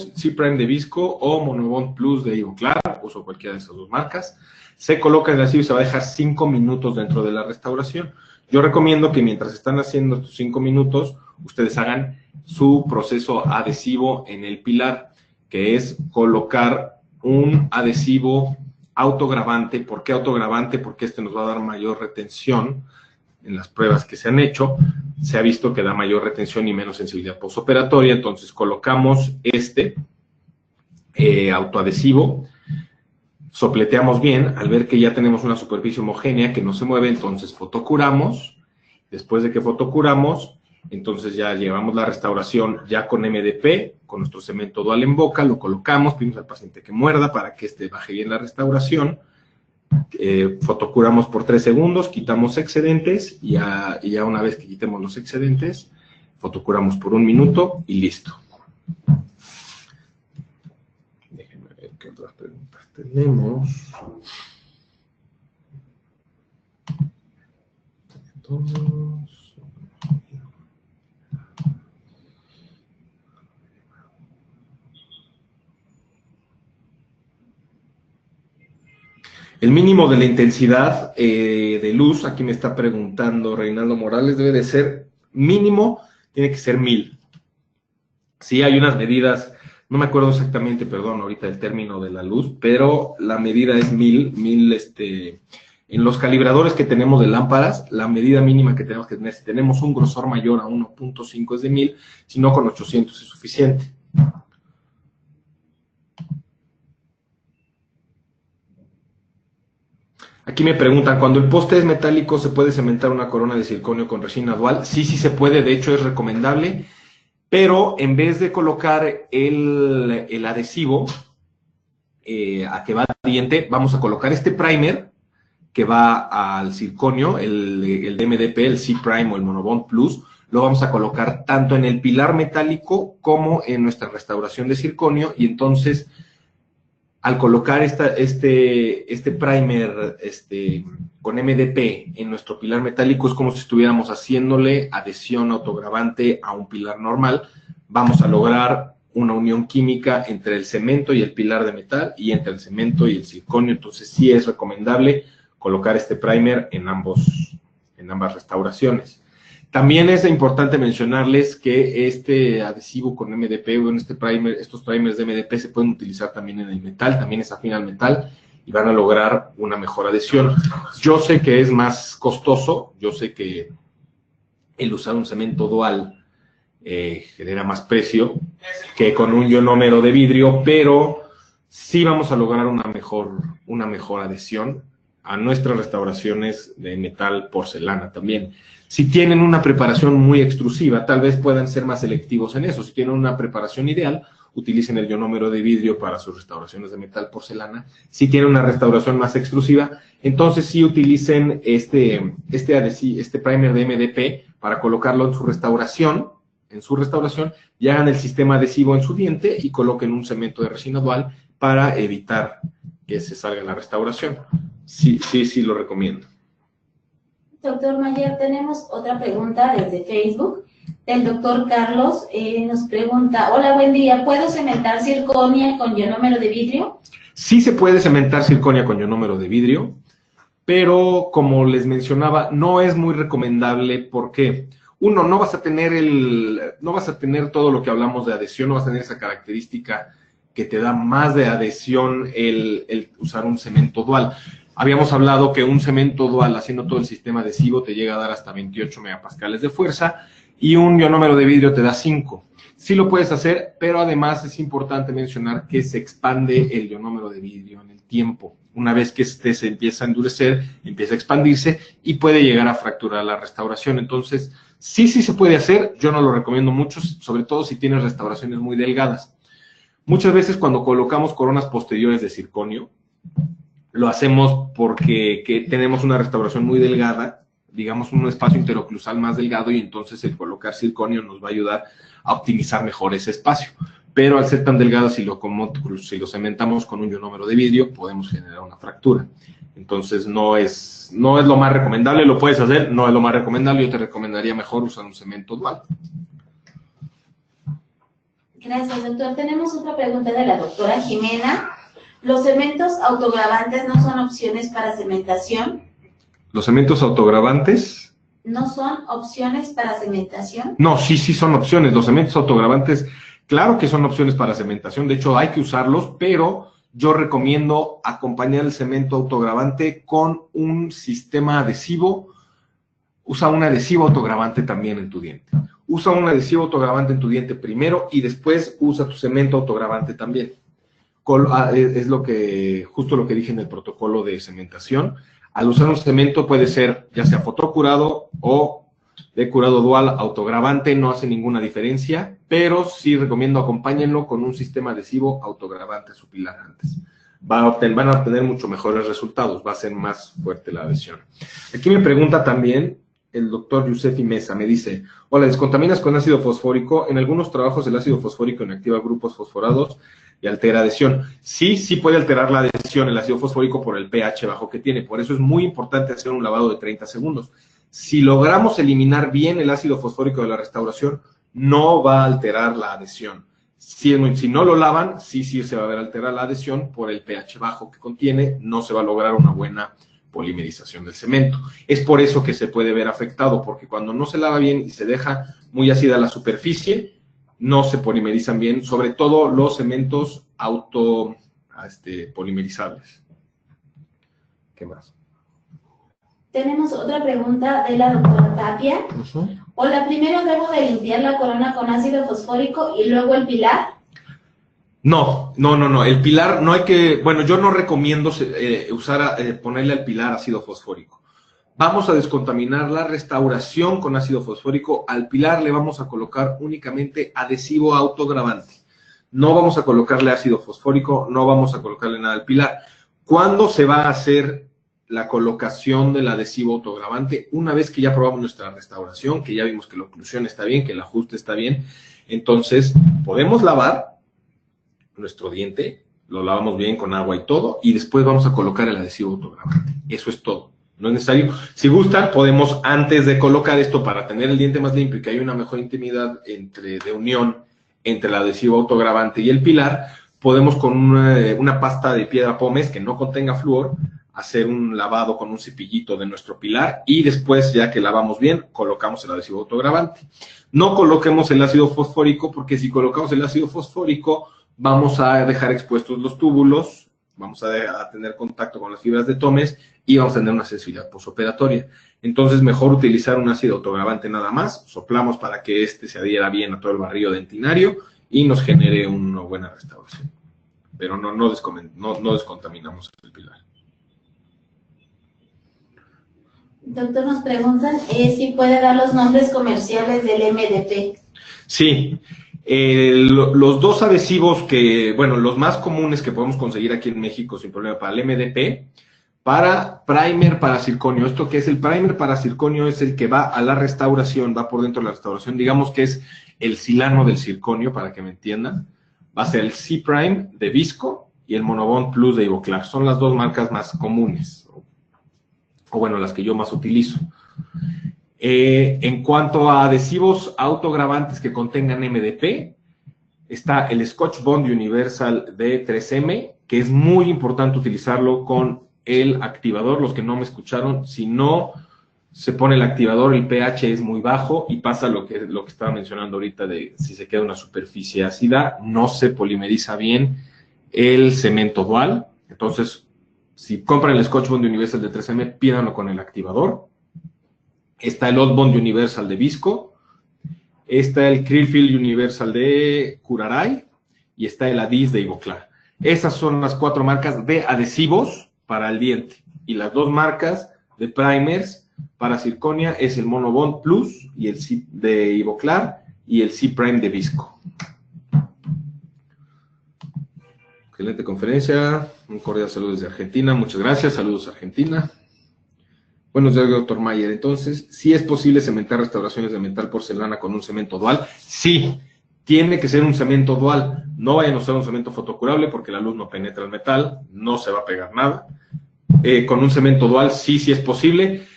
o Monobond Plus de Ivoclar, uso cualquiera de esas dos marcas. Se coloca en el ácido y se va a dejar 5 minutos dentro de la restauración. Yo recomiendo que mientras están haciendo estos 5 minutos, ustedes hagan su proceso adhesivo en el pilar, que es colocar un adhesivo autogravante. ¿Por qué autogravante? Porque este nos va a dar mayor retención. En las pruebas que se han hecho, se ha visto que da mayor retención y menos sensibilidad postoperatoria. Entonces colocamos este autoadhesivo, sopleteamos bien. Al ver que ya tenemos una superficie homogénea que no se mueve, entonces fotocuramos. Después de que fotocuramos, entonces ya llevamos la restauración ya con MDP, con nuestro cemento dual en boca, lo colocamos, pedimos al paciente que muerda para que baje bien la restauración. Fotocuramos por 3 segundos, quitamos excedentes y ya una vez que quitemos los excedentes, fotocuramos por 1 minuto y listo. Déjenme ver qué otras preguntas tenemos. El mínimo de la intensidad de luz, aquí me está preguntando Reinaldo Morales, debe de ser mínimo, tiene que ser 1000. Sí, hay unas medidas, no me acuerdo exactamente, perdón, ahorita el término de la luz, pero la medida es 1000, en los calibradores que tenemos de lámparas, la medida mínima que tenemos que tener, si tenemos un grosor mayor a 1.5 es de 1000, si no con 800 es suficiente. Aquí me preguntan, cuando el poste es metálico, ¿se puede cementar una corona de circonio con resina dual? Sí, sí se puede, de hecho es recomendable, pero en vez de colocar el adhesivo a que va adherente, vamos a colocar este primer que va al circonio, el DMDP, el C-Prime o el Monobond Plus, lo vamos a colocar tanto en el pilar metálico como en nuestra restauración de circonio, y entonces al colocar este primer con MDP en nuestro pilar metálico es como si estuviéramos haciéndole adhesión autogravante a un pilar normal. Vamos a lograr una unión química entre el cemento y el pilar de metal y entre el cemento y el circonio. Entonces sí es recomendable colocar este primer en ambas restauraciones. También es importante mencionarles que este adhesivo con MDP o estos primers de MDP se pueden utilizar también en el metal, también es afín al metal y van a lograr una mejor adhesión. Yo sé que es más costoso, yo sé que el usar un cemento dual genera más precio que con un ionómero de vidrio, pero sí vamos a lograr una mejor adhesión a nuestras restauraciones de metal, porcelana también. Si tienen una preparación muy extrusiva, tal vez puedan ser más selectivos en eso. Si tienen una preparación ideal, utilicen el ionómero de vidrio para sus restauraciones de metal, porcelana. Si tienen una restauración más extrusiva, entonces sí utilicen este primer de MDP para colocarlo en su restauración, y hagan el sistema adhesivo en su diente y coloquen un cemento de resina dual para evitar que se salga la restauración. Sí lo recomiendo. Doctor Mayer, tenemos otra pregunta desde Facebook. El doctor Carlos nos pregunta, hola, buen día, ¿puedo cementar circonia con ionómero de vidrio? Sí se puede cementar circonia con ionómero de vidrio, pero como les mencionaba, no es muy recomendable porque, uno, no vas a tener todo lo que hablamos de adhesión, no vas a tener esa característica que te da más de adhesión el usar un cemento dual. Habíamos hablado que un cemento dual, haciendo todo el sistema adhesivo, te llega a dar hasta 28 megapascales de fuerza y un ionómero de vidrio te da 5. Sí lo puedes hacer, pero además es importante mencionar que se expande el ionómero de vidrio en el tiempo. Una vez que este se empieza a endurecer, empieza a expandirse y puede llegar a fracturar la restauración. Entonces, sí se puede hacer. Yo no lo recomiendo mucho, sobre todo si tienes restauraciones muy delgadas. Muchas veces cuando colocamos coronas posteriores de circonio, lo hacemos porque tenemos una restauración muy delgada, digamos un espacio interoclusal más delgado, y entonces el colocar circonio nos va a ayudar a optimizar mejor ese espacio. Pero al ser tan delgado, si lo cementamos con un ionómero de vidrio, podemos generar una fractura. Entonces no es lo más recomendable. Lo puedes hacer, no es lo más recomendable. Yo te recomendaría mejor usar un cemento dual. Gracias, doctor. Tenemos otra pregunta de la doctora Jimena. ¿Los cementos autogravantes no son opciones para cementación? ¿Los cementos autogravantes? ¿No son opciones para cementación? No, sí son opciones. Los cementos autogravantes, claro que son opciones para cementación. De hecho, hay que usarlos, pero yo recomiendo acompañar el cemento autogravante con un sistema adhesivo. Usa un adhesivo autogravante también en tu diente. Usa un adhesivo autogravante en tu diente primero y después usa tu cemento autogravante también. Es justo lo que dije en el protocolo de cementación. Al usar un cemento puede ser ya sea fotocurado o de curado dual autogravante, no hace ninguna diferencia, pero sí recomiendo acompáñenlo con un sistema adhesivo autogravante a su pilar antes. Van a obtener mucho mejores resultados, va a ser más fuerte la adhesión. Aquí me pregunta también el doctor Yusefi Mesa, me dice: hola, ¿descontaminas con ácido fosfórico? En algunos trabajos el ácido fosfórico inactiva grupos fosforados y altera adhesión. Sí puede alterar la adhesión el ácido fosfórico por el pH bajo que tiene. Por eso es muy importante hacer un lavado de 30 segundos. Si logramos eliminar bien el ácido fosfórico de la restauración, no va a alterar la adhesión. Si no lo lavan, sí se va a ver alterar la adhesión por el pH bajo que contiene. No se va a lograr una buena polimerización del cemento. Es por eso que se puede ver afectado, porque cuando no se lava bien y se deja muy ácida la superficie, no se polimerizan bien, sobre todo los cementos polimerizables. ¿Qué más? Tenemos otra pregunta de la doctora Tapia. Hola, primero debo de limpiar la corona con ácido fosfórico y luego el pilar. No. El pilar no hay que, bueno, yo no recomiendo ponerle al pilar ácido fosfórico. Vamos a descontaminar la restauración con ácido fosfórico. Al pilar le vamos a colocar únicamente adhesivo autogravante. No vamos a colocarle ácido fosfórico, no vamos a colocarle nada al pilar. ¿Cuándo se va a hacer la colocación del adhesivo autogravante? Una vez que ya probamos nuestra restauración, que ya vimos que la oclusión está bien, que el ajuste está bien, entonces podemos lavar nuestro diente, lo lavamos bien con agua y todo, y después vamos a colocar el adhesivo autogravante. Eso es todo. No es necesario. Si gustan, podemos, antes de colocar esto, para tener el diente más limpio y que haya una mejor intimidad de unión entre el adhesivo autogravante y el pilar, podemos con una pasta de piedra pómez que no contenga flúor, hacer un lavado con un cepillito de nuestro pilar y después, ya que lavamos bien, colocamos el adhesivo autogravante. No coloquemos el ácido fosfórico, porque si colocamos el ácido fosfórico, vamos a dejar expuestos los túbulos, vamos a tener contacto con las fibras de Tomes y vamos a tener una sensibilidad posoperatoria. Entonces, mejor utilizar un ácido autogravante nada más, soplamos para que se adhiera bien a todo el barrillo dentinario y nos genere una buena restauración. Pero no descontaminamos el pilar. Doctor, nos preguntan si puede dar los nombres comerciales del MDP. Sí. Los dos adhesivos los más comunes que podemos conseguir aquí en México sin problema para el MDP, para primer para circonio. ¿Esto qué es? El primer para circonio es el que va a la restauración, va por dentro de la restauración, digamos que es el silano del circonio, para que me entiendan. Va a ser el C-Prime de Visco y el Monobond Plus de Ivoclar. Son las dos marcas más comunes, o las que yo más utilizo. En cuanto a adhesivos autogravantes que contengan MDP, está el Scotch Bond Universal de 3M, que es muy importante utilizarlo con el activador, los que no me escucharon, si no se pone el activador, el pH es muy bajo y pasa lo que estaba mencionando ahorita de si se queda una superficie ácida, no se polimeriza bien el cemento dual. Entonces, si compran el Scotch Bond Universal de 3M, pídanlo con el activador. Está el Odd Bond Universal de Visco, está el Krillfield Universal de Curaray y está el Adis de Ivoclar. Esas son las 4 marcas de adhesivos para el diente. Y las 2 marcas de primers para circonia es el Monobond Plus y el C de Ivoclar y el C-Prime de Visco. Excelente conferencia. Un cordial saludo desde Argentina. Muchas gracias. Saludos a Argentina. Buenos días, doctor Mayer. Entonces, ¿sí es posible cementar restauraciones de metal porcelana con un cemento dual? Sí. Tiene que ser un cemento dual. No vayan a usar un cemento fotocurable porque la luz no penetra el metal, no se va a pegar nada. Con un cemento dual sí es posible.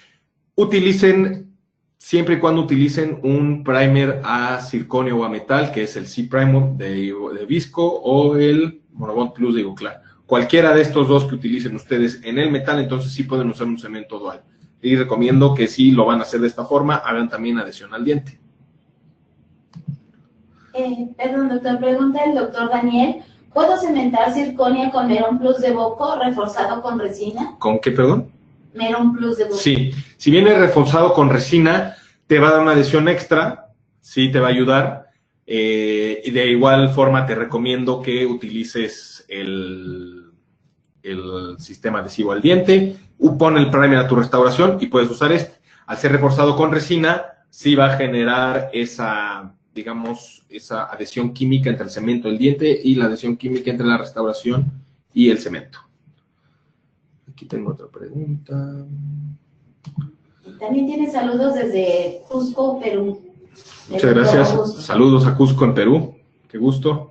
Utilicen, siempre y cuando utilicen un primer a circonio o a metal, que es el C-Primer de Visco o el Monobond Plus de Ivoclar. Cualquiera de estos dos que utilicen ustedes en el metal, entonces sí pueden usar un cemento dual. Y recomiendo que si lo van a hacer de esta forma, hagan también adhesión al diente. Perdón, doctor, pregunta el doctor Daniel. ¿Puedo cementar circonia con Meron Plus de Boco reforzado con resina? ¿Con qué, perdón? Meron Plus de Boco. Sí, si viene reforzado con resina, te va a dar una adhesión extra, sí te va a ayudar. Y de igual forma te recomiendo que utilices el sistema adhesivo al diente, pon el primer a tu restauración y puedes usar este. Al ser reforzado con resina, sí va a generar esa, digamos, esa adhesión química entre el cemento del diente y la adhesión química entre la restauración y el cemento. Aquí tengo otra pregunta. También tiene saludos desde Cusco, Perú. Muchas gracias. Saludos a Cusco en Perú. Qué gusto.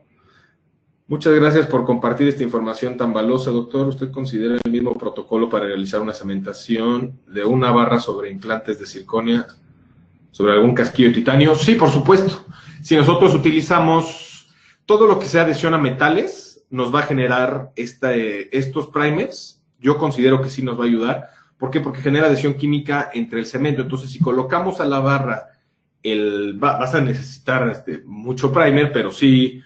Muchas gracias por compartir esta información tan valiosa, doctor. ¿Usted considera el mismo protocolo para realizar una cementación de una barra sobre implantes de circonia sobre algún casquillo de titanio? Sí, por supuesto. Si nosotros utilizamos todo lo que sea adhesión a metales, nos va a generar estos primers. Yo considero que sí nos va a ayudar. ¿Por qué? Porque genera adhesión química entre el cemento. Entonces, si colocamos a la barra, vas a necesitar mucho primer, pero sí,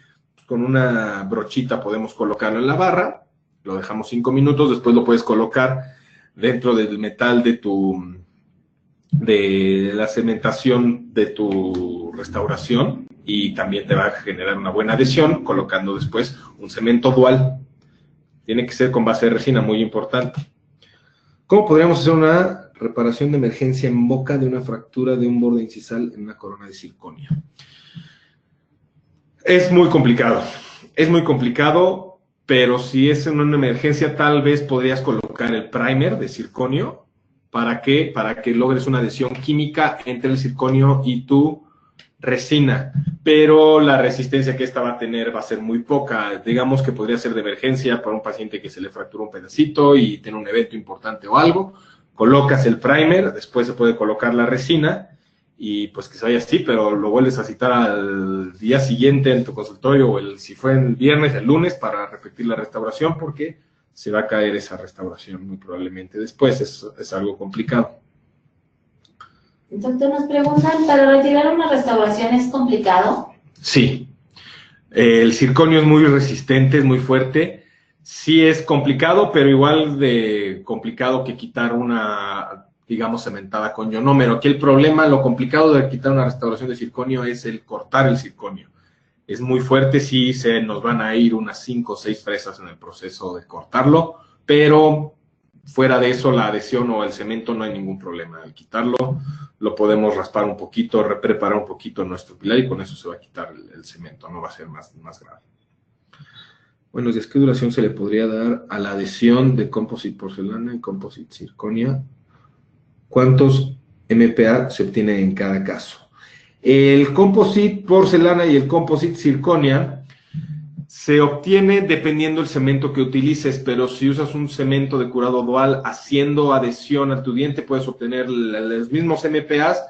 con una brochita podemos colocarlo en la barra, lo dejamos 5 minutos, después lo puedes colocar dentro del metal de la cementación de tu restauración y también te va a generar una buena adhesión colocando después un cemento dual. Tiene que ser con base de resina, muy importante. ¿Cómo podríamos hacer una reparación de emergencia en boca de una fractura de un borde incisal en una corona de circonio? Es muy complicado, pero si es en una emergencia tal vez podrías colocar el primer de circonio. ¿Para qué? Para que logres una adhesión química entre el circonio y tu resina, pero la resistencia que esta va a tener va a ser muy poca. Digamos que podría ser de emergencia para un paciente que se le fracturó un pedacito y tiene un evento importante o algo. Colocas el primer, después se puede colocar la resina y pues que se vaya así, pero lo vuelves a citar al día siguiente en tu consultorio o si fue el viernes, el lunes, para repetir la restauración porque se va a caer esa restauración muy probablemente después. Es algo complicado. Doctor, nos preguntan, ¿para retirar una restauración es complicado? Sí. El circonio es muy resistente, es muy fuerte. Sí es complicado, pero igual de complicado que quitar una, digamos, cementada con ionómero. Aquí el problema, lo complicado de quitar una restauración de circonio es el cortar el circonio. Es muy fuerte, sí se nos van a ir unas 5 o 6 fresas en el proceso de cortarlo, pero fuera de eso la adhesión o el cemento no hay ningún problema. Al quitarlo lo podemos raspar un poquito, repreparar un poquito nuestro pilar y con eso se va a quitar el cemento, no va a ser más grave. Buenos días, ¿qué duración se le podría dar a la adhesión de composite porcelana y composite circonia? ¿Cuántos MPa se obtiene en cada caso? El composite porcelana y el composite circonia se obtiene dependiendo del cemento que utilices, pero si usas un cemento de curado dual haciendo adhesión a tu diente, puedes obtener los mismos MPAs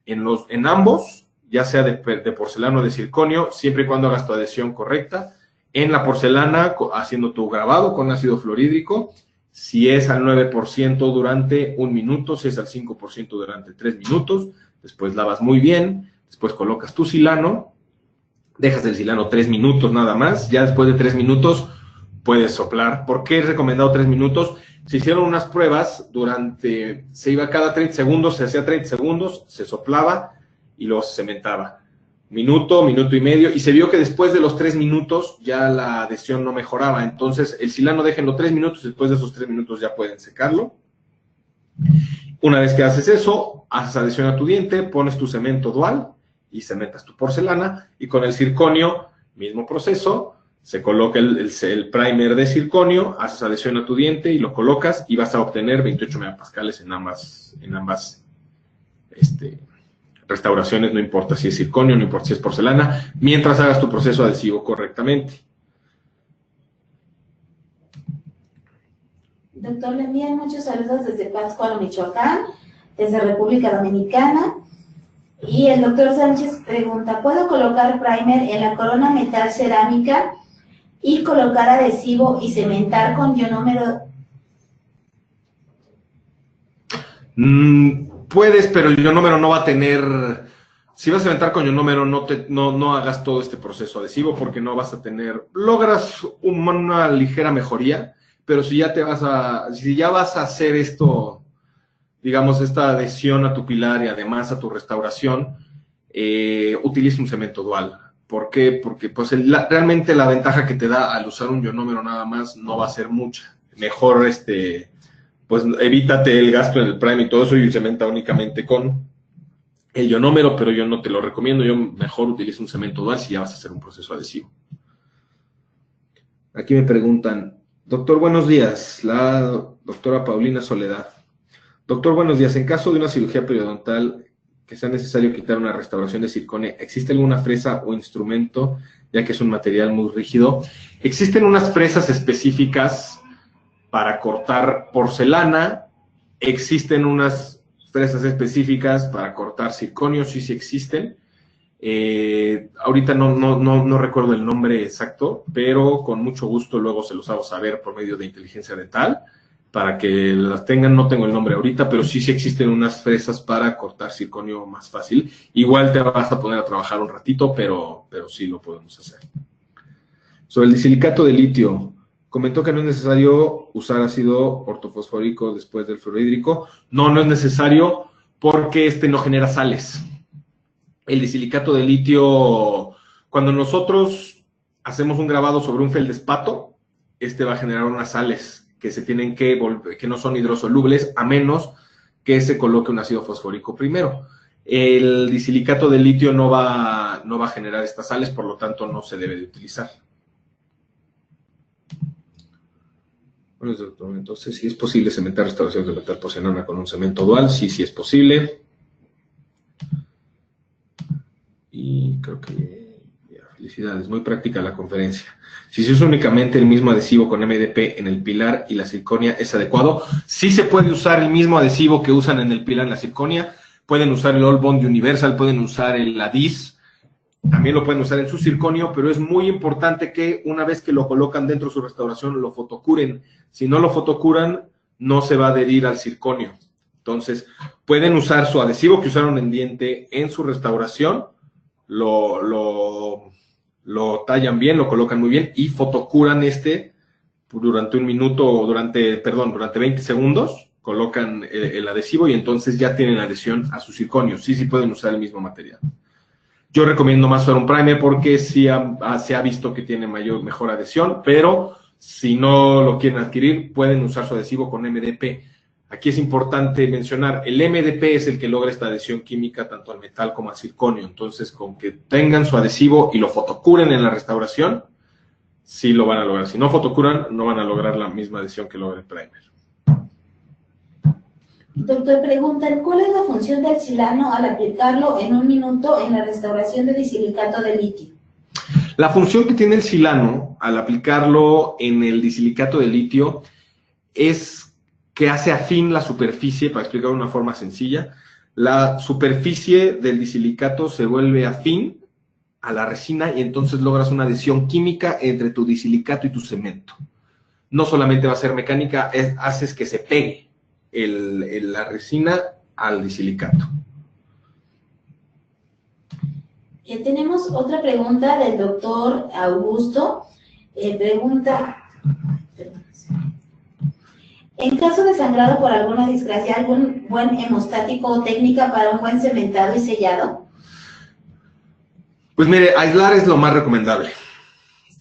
en ambos, ya sea de porcelana o de circonio, siempre y cuando hagas tu adhesión correcta. En la porcelana, haciendo tu grabado con ácido fluorhídrico, Si es al 9% durante 1 minuto, si es al 5% durante 3 minutos, después lavas muy bien, después colocas tu silano, dejas el silano 3 minutos nada más, ya después de 3 minutos puedes soplar. ¿Por qué he recomendado 3 minutos? Se hicieron unas pruebas se iba cada 30 segundos, se hacía 30 segundos, se soplaba y luego se cementaba. Minuto, minuto y medio, y se vio que después de los 3 minutos ya la adhesión no mejoraba. Entonces, el silano déjenlo 3 minutos, después de esos 3 minutos ya pueden secarlo. Una vez que haces eso, haces adhesión a tu diente, pones tu cemento dual y cementas tu porcelana, y con el circonio, mismo proceso, se coloca el primer de circonio, haces adhesión a tu diente y lo colocas, y vas a obtener 28 megapascales en ambas restauraciones, no importa si es circonio, no importa si es porcelana, mientras hagas tu proceso adhesivo correctamente. Doctor, le envían muchos saludos desde Pátzcuaro, Michoacán, desde República Dominicana. Y el doctor Sánchez pregunta, ¿puedo colocar primer en la corona metal cerámica y colocar adhesivo y cementar con ionómero? Puedes, pero el ionómero no va a tener... Si vas a cementar con ionómero, no hagas todo este proceso adhesivo, porque no vas a tener... Logras una ligera mejoría, pero si ya vas a hacer esto, digamos, esta adhesión a tu pilar y además a tu restauración, utiliza un cemento dual. ¿Por qué? Porque pues, realmente la ventaja que te da al usar un ionómero nada más no va a ser mucha. Mejor, pues evítate el gasto en el prime y todo eso, y cementa únicamente con el ionómero, pero yo no te lo recomiendo. Yo mejor utilizo un cemento dual si ya vas a hacer un proceso adhesivo. Aquí me preguntan, doctor, buenos días, la doctora Paulina Soledad. Doctor, buenos días, en caso de una cirugía periodontal que sea necesario quitar una restauración de circonia, ¿existe alguna fresa o instrumento, ya que es un material muy rígido? Existen unas fresas específicas para cortar porcelana, existen unas fresas específicas para cortar circonio, sí existen. Ahorita no recuerdo el nombre exacto, pero con mucho gusto luego se los hago saber por medio de inteligencia dental, para que las tengan. No tengo el nombre ahorita, pero sí existen unas fresas para cortar circonio más fácil. Igual te vas a poner a trabajar un ratito, pero sí lo podemos hacer. Sobre el disilicato de litio, comentó que no es necesario usar ácido ortofosfórico después del fluorhídrico. No es necesario porque no genera sales. El disilicato de litio, cuando nosotros hacemos un grabado sobre un feldespato, va a generar unas sales que se tienen que no son hidrosolubles, a menos que se coloque un ácido fosfórico primero. El disilicato de litio no va a generar estas sales, por lo tanto no se debe de utilizar. Bueno, doctor, entonces, ¿sí es posible cementar restauraciones de metal porcelana con un cemento dual? Sí es posible. Y creo que felicidades, muy práctica la conferencia. Si se usa únicamente el mismo adhesivo con MDP en el pilar y la circonia, ¿es adecuado? Sí se puede usar el mismo adhesivo que usan en el pilar y la circonia. Pueden usar el All Bond Universal, pueden usar el Adis, también lo pueden usar en su circonio, pero es muy importante que una vez que lo colocan dentro de su restauración, lo fotocuren. Si no lo fotocuran, no se va a adherir al circonio. Entonces, pueden usar su adhesivo que usaron en diente en su restauración, lo tallan bien, lo colocan muy bien y fotocuran durante 1 minuto o durante 20 segundos, colocan el adhesivo y entonces ya tienen adhesión a su circonio. Sí pueden usar el mismo material. Yo recomiendo más usar un primer porque sí se ha visto que tiene mejor adhesión, pero si no lo quieren adquirir, pueden usar su adhesivo con MDP. Aquí es importante mencionar, el MDP es el que logra esta adhesión química tanto al metal como al circonio. Entonces, con que tengan su adhesivo y lo fotocuren en la restauración, sí lo van a lograr. Si no fotocuran, no van a lograr la misma adhesión que logra el primer. Doctor, preguntan, ¿cuál es la función del silano al aplicarlo en 1 minuto en la restauración de disilicato de litio? La función que tiene el silano al aplicarlo en el disilicato de litio es que hace afín la superficie, para explicar de una forma sencilla. La superficie del disilicato se vuelve afín a la resina y entonces logras una adhesión química entre tu disilicato y tu cemento. no solamente va a ser mecánica, haces que se pegue la resina al disilicato. Tenemos otra pregunta del doctor Augusto. Pregunta, en caso de sangrado por alguna desgracia, ¿algún buen hemostático o técnica para un buen cementado y sellado? Pues mire, aislar es lo más recomendable.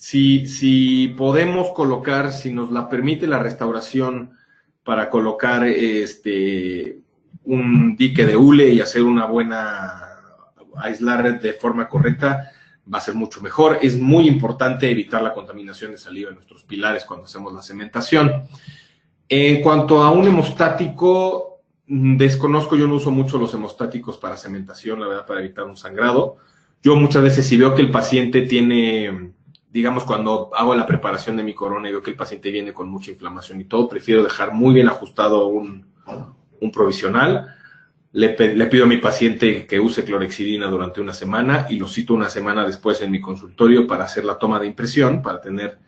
Si podemos colocar, si nos la permite la restauración para colocar un dique de hule y hacer una buena aislar de forma correcta, va a ser mucho mejor. Es muy importante evitar la contaminación de saliva en nuestros pilares cuando hacemos la cementación. En cuanto a un hemostático, desconozco, yo no uso mucho los hemostáticos para cementación, la verdad, para evitar un sangrado. Yo muchas veces, si veo que el paciente tiene, digamos, cuando hago la preparación de mi corona y veo que el paciente viene con mucha inflamación y todo, prefiero dejar muy bien ajustado un provisional. Le pido a mi paciente que use clorhexidina durante una semana y lo cito una semana después en mi consultorio para hacer la toma de impresión, para tener,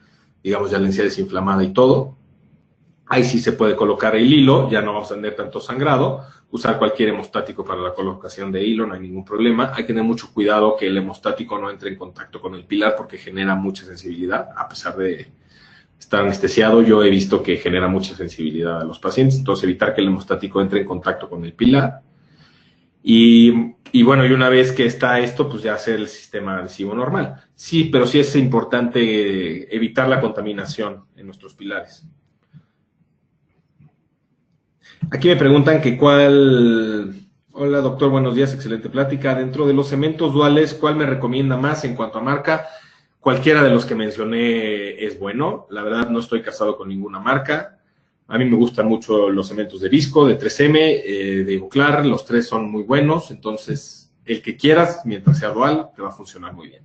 digamos, ya la encía desinflamada y todo. Ahí sí se puede colocar el hilo, ya no vamos a tener tanto sangrado. Usar cualquier hemostático para la colocación de hilo, no hay ningún problema. Hay que tener mucho cuidado que el hemostático no entre en contacto con el pilar porque genera mucha sensibilidad. A pesar de estar anestesiado, yo he visto que genera mucha sensibilidad a los pacientes. Entonces, evitar que el hemostático entre en contacto con el pilar. Y bueno, y una vez que está esto, pues ya hacer el sistema adhesivo normal. Sí, pero sí es importante evitar la contaminación en nuestros pilares. Aquí me preguntan que cuál... Hola, doctor, buenos días, excelente plática. Dentro de los cementos duales, ¿cuál me recomienda más en cuanto a marca? Cualquiera de los que mencioné es bueno. La verdad, no estoy casado con ninguna marca. A mí me gustan mucho los cementos de Visco, de 3M, de Ivoclar. Los tres son muy buenos. Entonces, el que quieras, mientras sea dual, te va a funcionar muy bien.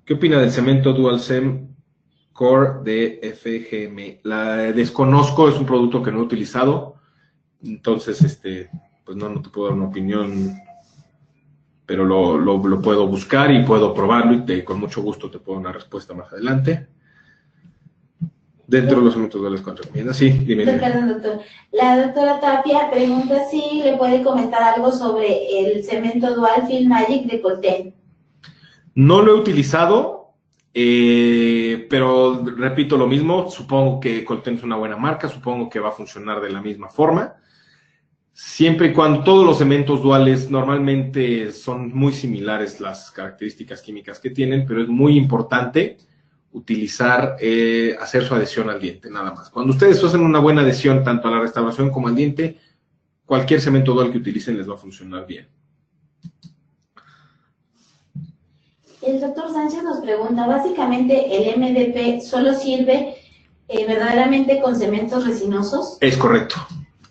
¿Qué opina del cemento DualCem Core de FGM? La desconozco, es un producto que no he utilizado, entonces pues no te puedo dar una opinión, pero lo puedo buscar y puedo probarlo y con mucho gusto te puedo dar una respuesta más adelante. Dentro de los cementos duales, ¿cuánto recomiendas? Sí, dime. Perdón, doctor. La doctora Tapia pregunta si le puede comentar algo sobre el cemento dual Film Magic de Colten. No lo he utilizado. Pero repito lo mismo, supongo que Colten es una buena marca, supongo que va a funcionar de la misma forma, siempre y cuando todos los cementos duales normalmente son muy similares las características químicas que tienen, pero es muy importante utilizar, hacer su adhesión al diente, nada más. Cuando ustedes hacen una buena adhesión tanto a la restauración como al diente, cualquier cemento dual que utilicen les va a funcionar bien. El doctor Sánchez nos pregunta, básicamente el MDP solo sirve verdaderamente con cementos resinosos. Es correcto.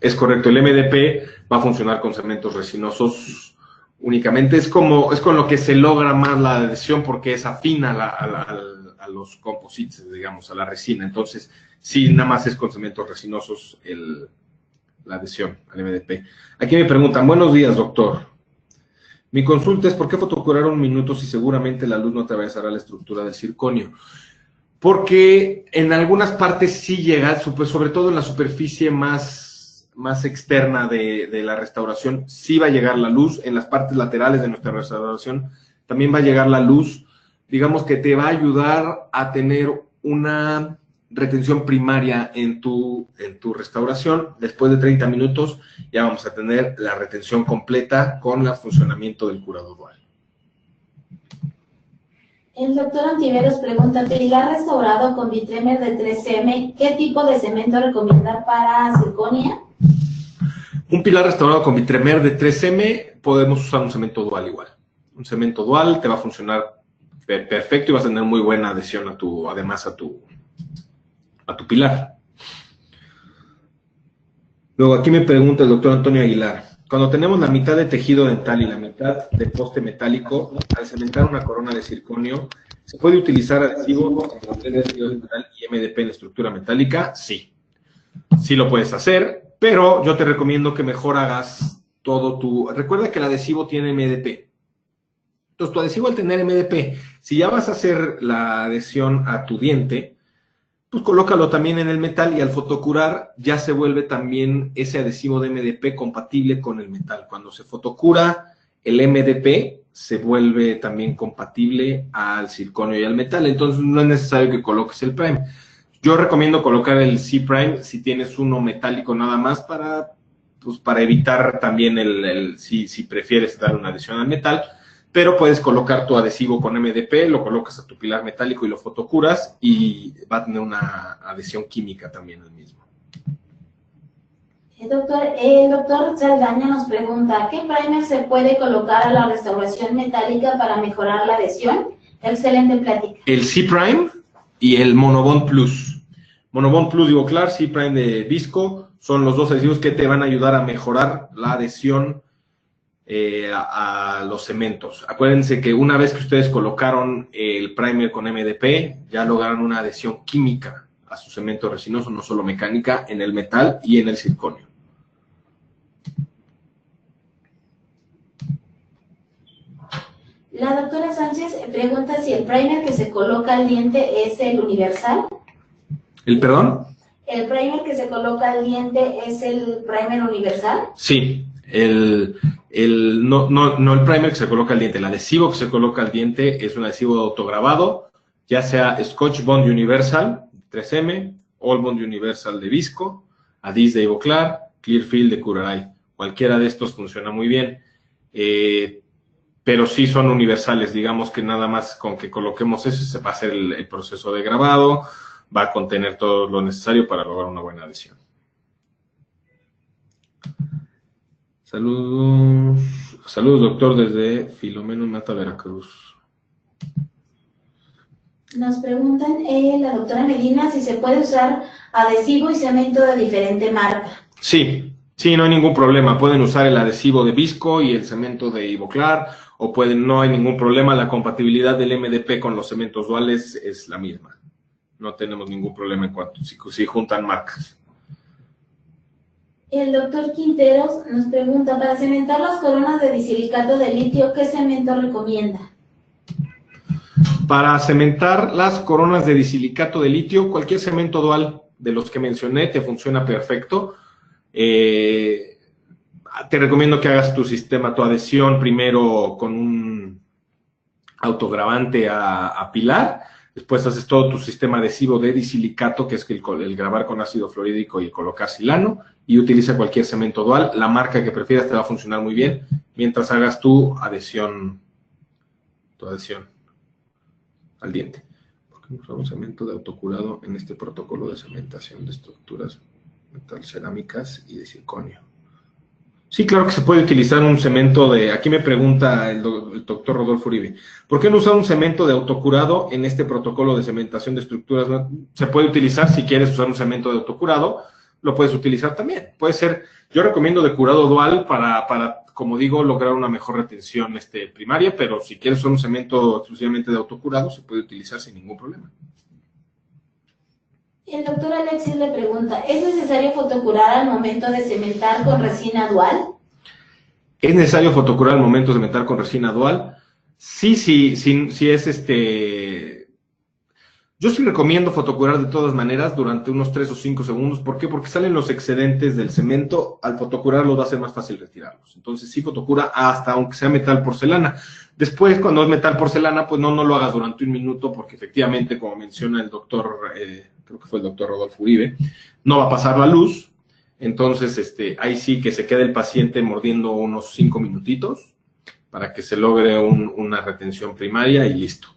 El MDP va a funcionar con cementos resinosos únicamente. Es con lo que se logra más la adhesión porque es afina a los composites, digamos, a la resina. Entonces, sí, nada más es con cementos resinosos la adhesión al MDP. Aquí me preguntan, buenos días, doctor. Mi consulta es, ¿por qué fotocurar un minuto si seguramente la luz no atravesará la estructura del circonio? Porque en algunas partes sí llega, sobre todo en la superficie más externa de la restauración, sí va a llegar la luz. En las partes laterales de nuestra restauración también va a llegar la luz. Digamos que te va a ayudar a tener una retención primaria en tu restauración. Después de 30 minutos ya vamos a tener la retención completa con el funcionamiento del curado dual. El doctor Antiveros pregunta, pilar restaurado con Vitremer de 3M, ¿qué tipo de cemento recomienda para circonia? Un pilar restaurado con Vitremer de 3M, podemos usar un cemento dual igual. Un cemento dual te va a funcionar perfecto y vas a tener muy buena adhesión además a tu pilar. Luego aquí me pregunta el doctor Antonio Aguilar, cuando tenemos la mitad de tejido dental y la mitad de poste metálico, al cementar una corona de circonio, ¿se puede utilizar adhesivo como de tejido dental y MDP en estructura metálica? Sí, sí lo puedes hacer, pero yo te recomiendo que mejor hagas todo recuerda que el adhesivo tiene MDP. Entonces, tu adhesivo al tener MDP, si ya vas a hacer la adhesión a tu diente, pues colócalo también en el metal y al fotocurar ya se vuelve también ese adhesivo de MDP compatible con el metal. Cuando se fotocura el MDP, se vuelve también compatible al circonio y al metal. Entonces, no es necesario que coloques el prime. Yo recomiendo colocar el C-prime si tienes uno metálico nada más para evitar también si prefieres dar una adhesión al metal. Pero puedes colocar tu adhesivo con MDP, lo colocas a tu pilar metálico y lo fotocuras y va a tener una adhesión química también el mismo. El doctor Saldaña nos pregunta, ¿qué primer se puede colocar a la restauración metálica para mejorar la adhesión? Excelente plática. El C-Prime y el Monobond Plus. Monobond Plus de Ivoclar, C-Prime de Visco, son los dos adhesivos que te van a ayudar a mejorar la adhesión a los cementos. Acuérdense que una vez que ustedes colocaron el primer con MDP, ya lograron una adhesión química a su cemento resinoso, no solo mecánica, en el metal y en el circonio. La doctora Sánchez pregunta si el primer que se coloca al diente es el universal. ¿El perdón? ¿El primer que se coloca al diente es el primer universal? Sí, no el primer que se coloca al diente, el adhesivo que se coloca al diente es un adhesivo de autograbado, ya sea Scotch Bond Universal 3M, All Bond Universal de Visco, Adhis de Ivoclar, Clearfield de Curaray. Cualquiera de estos funciona muy bien, pero sí son universales, digamos que nada más con que coloquemos eso se va a hacer el proceso de grabado, va a contener todo lo necesario para lograr una buena adhesión. Saludos doctor desde Filomeno Mata, Veracruz. Nos preguntan la doctora Medina si se puede usar adhesivo y cemento de diferente marca. Sí, no hay ningún problema. Pueden usar el adhesivo de Visco y el cemento de Ivoclar, o no hay ningún problema. La compatibilidad del MDP con los cementos duales es la misma. No tenemos ningún problema en cuanto si juntan marcas. El doctor Quinteros nos pregunta, para cementar las coronas de disilicato de litio, ¿qué cemento recomienda? Para cementar las coronas de disilicato de litio, cualquier cemento dual de los que mencioné te funciona perfecto. Te recomiendo que hagas tu adhesión primero con un autograbante a pilar. Después haces todo tu sistema adhesivo de disilicato, que es el grabar con ácido fluorídrico y el colocar silano, y utiliza cualquier cemento dual. La marca que prefieras te va a funcionar muy bien mientras hagas tu adhesión al diente. ¿Por qué no usamos cemento de autocurado en este protocolo de cementación de estructuras metal cerámicas y de circonio? Sí, claro que se puede utilizar un cemento aquí me pregunta el doctor Rodolfo Uribe, ¿por qué no usar un cemento de autocurado en este protocolo de cementación de estructuras? Se puede utilizar, si quieres usar un cemento de autocurado, lo puedes utilizar también. Puede ser, yo recomiendo de curado dual para como digo, lograr una mejor retención primaria, pero si quieres usar un cemento exclusivamente de autocurado, se puede utilizar sin ningún problema. El doctor Alexis le pregunta, ¿es necesario fotocurar al momento de cementar con resina dual? ¿Es necesario fotocurar al momento de cementar con resina dual? Sí, es Yo sí recomiendo fotocurar de todas maneras durante unos 3 o 5 segundos. ¿Por qué? Porque salen los excedentes del cemento. Al fotocurarlo va a ser más fácil retirarlos. Entonces sí fotocura hasta aunque sea metal porcelana. Después, cuando es metal porcelana, pues no lo hagas durante 1 minuto, porque efectivamente, como menciona el doctor, creo que fue el doctor Rodolfo Uribe, no va a pasar la luz. Entonces, ahí sí que se quede el paciente mordiendo unos 5 minutitos para que se logre una retención primaria y listo.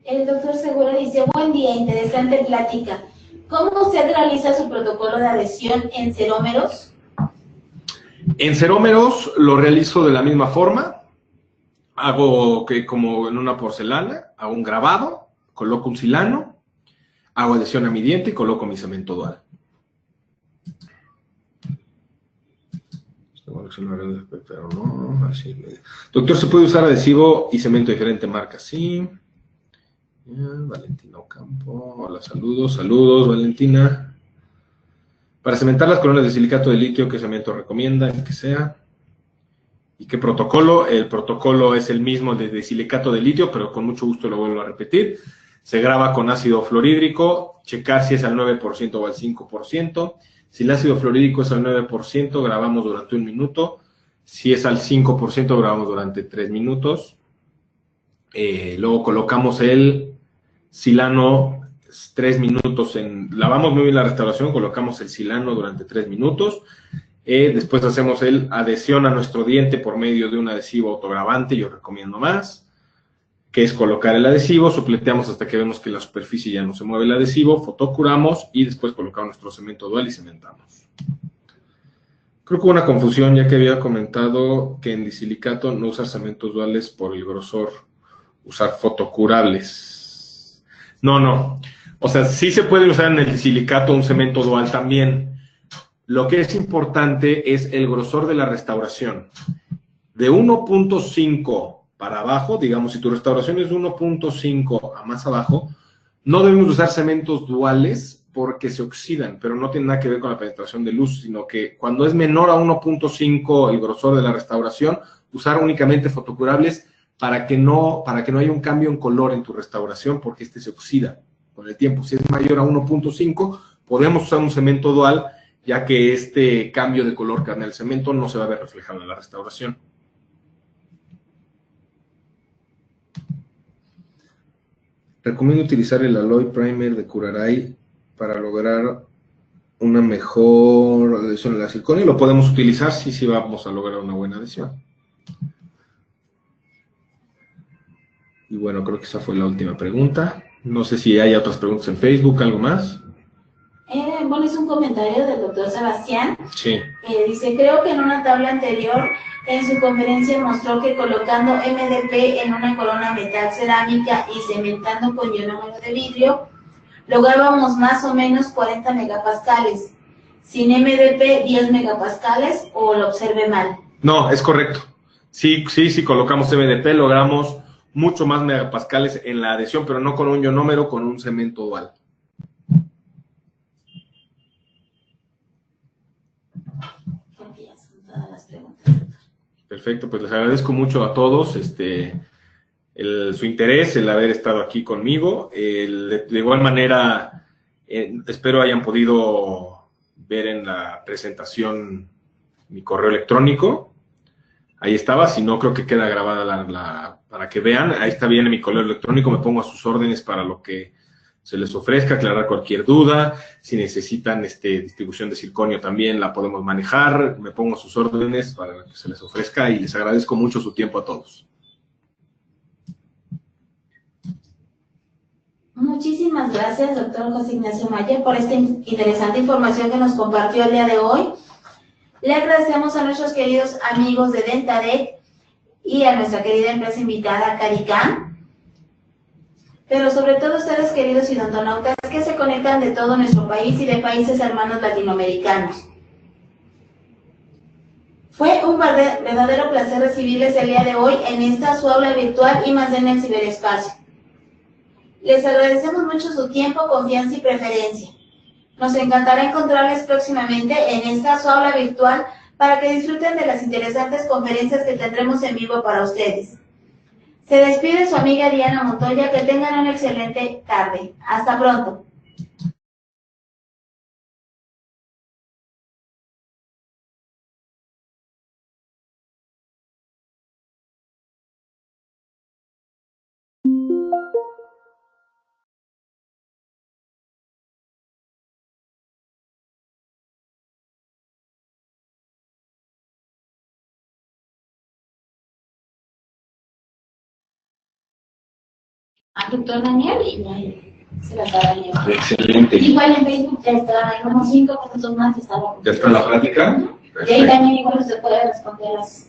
El doctor Segura dice, buen día, interesante plática. ¿Cómo usted realiza su protocolo de adhesión en cerómeros? En cerómeros lo realizo de la misma forma. Hago como en una porcelana, hago un grabado, coloco un silano, hago adhesión a mi diente y coloco mi cemento dual. Pero no, así. Doctor, ¿se puede usar adhesivo y cemento de diferente marca? Sí. Valentina Ocampo, hola, saludos Valentina. Para cementar las coronas de silicato de litio, ¿qué cemento recomienda? El que sea. ¿Y qué protocolo? El protocolo es el mismo de silicato de litio, pero con mucho gusto lo vuelvo a repetir. Se graba con ácido fluorhídrico, checar si es al 9% o al 5%. Si el ácido fluorhídrico es al 9%, grabamos durante 1 minuto. Si es al 5%, grabamos durante 3 minutos. Luego colocamos el silano 3 minutos. Lavamos muy bien la restauración, colocamos el silano durante 3 minutos. Después hacemos el adhesión a nuestro diente por medio de un adhesivo autograbante, yo recomiendo más, que es colocar el adhesivo, sopleteamos hasta que vemos que la superficie ya no se mueve el adhesivo, fotocuramos y después colocamos nuestro cemento dual y cementamos. Creo que hubo una confusión, ya que había comentado que en disilicato no usar cementos duales por el grosor, usar fotocurables. No. O sea, sí se puede usar en el disilicato un cemento dual también. Lo que es importante es el grosor de la restauración. De 1.5 para abajo, digamos, si tu restauración es de 1.5 a más abajo, no debemos usar cementos duales porque se oxidan, pero no tiene nada que ver con la penetración de luz, sino que cuando es menor a 1.5 el grosor de la restauración, usar únicamente fotocurables para que no haya un cambio en color en tu restauración, porque este se oxida con el tiempo. Si es mayor a 1.5, podemos usar un cemento dual, ya que este cambio de color que da en el cemento no se va a ver reflejado en la restauración. Recomiendo utilizar el Alloy Primer de Curaray para lograr una mejor adhesión a la circonia. Lo podemos utilizar si vamos a lograr una buena adhesión. Y bueno, creo que esa fue la última pregunta. No sé si hay otras preguntas en Facebook, ¿algo más? Bueno, es un comentario del doctor Sebastián. Sí. Dice, creo que en una tabla anterior en su conferencia mostró que colocando MDP en una corona metal cerámica y cementando con ionómero de vidrio, lográbamos más o menos 40 megapascales. Sin MDP, 10 megapascales, o lo observé mal. No, es correcto. Sí, colocamos MDP, logramos mucho más megapascales en la adhesión, pero no con un ionómero, con un cemento dual. Perfecto, pues les agradezco mucho a todos su interés, el haber estado aquí conmigo. De igual manera, espero hayan podido ver en la presentación mi correo electrónico. Ahí estaba, si no, creo que queda grabada para que vean. Ahí está bien mi correo electrónico, me pongo a sus órdenes para lo que se les ofrezca, aclarar cualquier duda. Si necesitan distribución de circonio también la podemos manejar. Me pongo a sus órdenes para que se les ofrezca y les agradezco mucho su tiempo a todos. Muchísimas gracias, doctor José Ignacio Mayer, por esta interesante información que nos compartió el día de hoy. Le agradecemos a nuestros queridos amigos de Dentadec y a nuestra querida empresa invitada, Caricam. Pero sobre todo ustedes, queridos odontólogos, que se conectan de todo nuestro país y de países hermanos latinoamericanos. Fue un verdadero placer recibirles el día de hoy en esta su aula virtual y más en el ciberespacio. Les agradecemos mucho su tiempo, confianza y preferencia. Nos encantará encontrarles próximamente en esta su aula virtual para que disfruten de las interesantes conferencias que tendremos en vivo para ustedes. Se despide su amiga Diana Montoya, que tengan una excelente tarde. Hasta pronto. Al doctor Daniel y ahí se la está llevando. Excelente. Igual en Facebook ya está, hay unos 5 minutos más. ¿Ya está la plática? Y ahí también igual usted puede responder las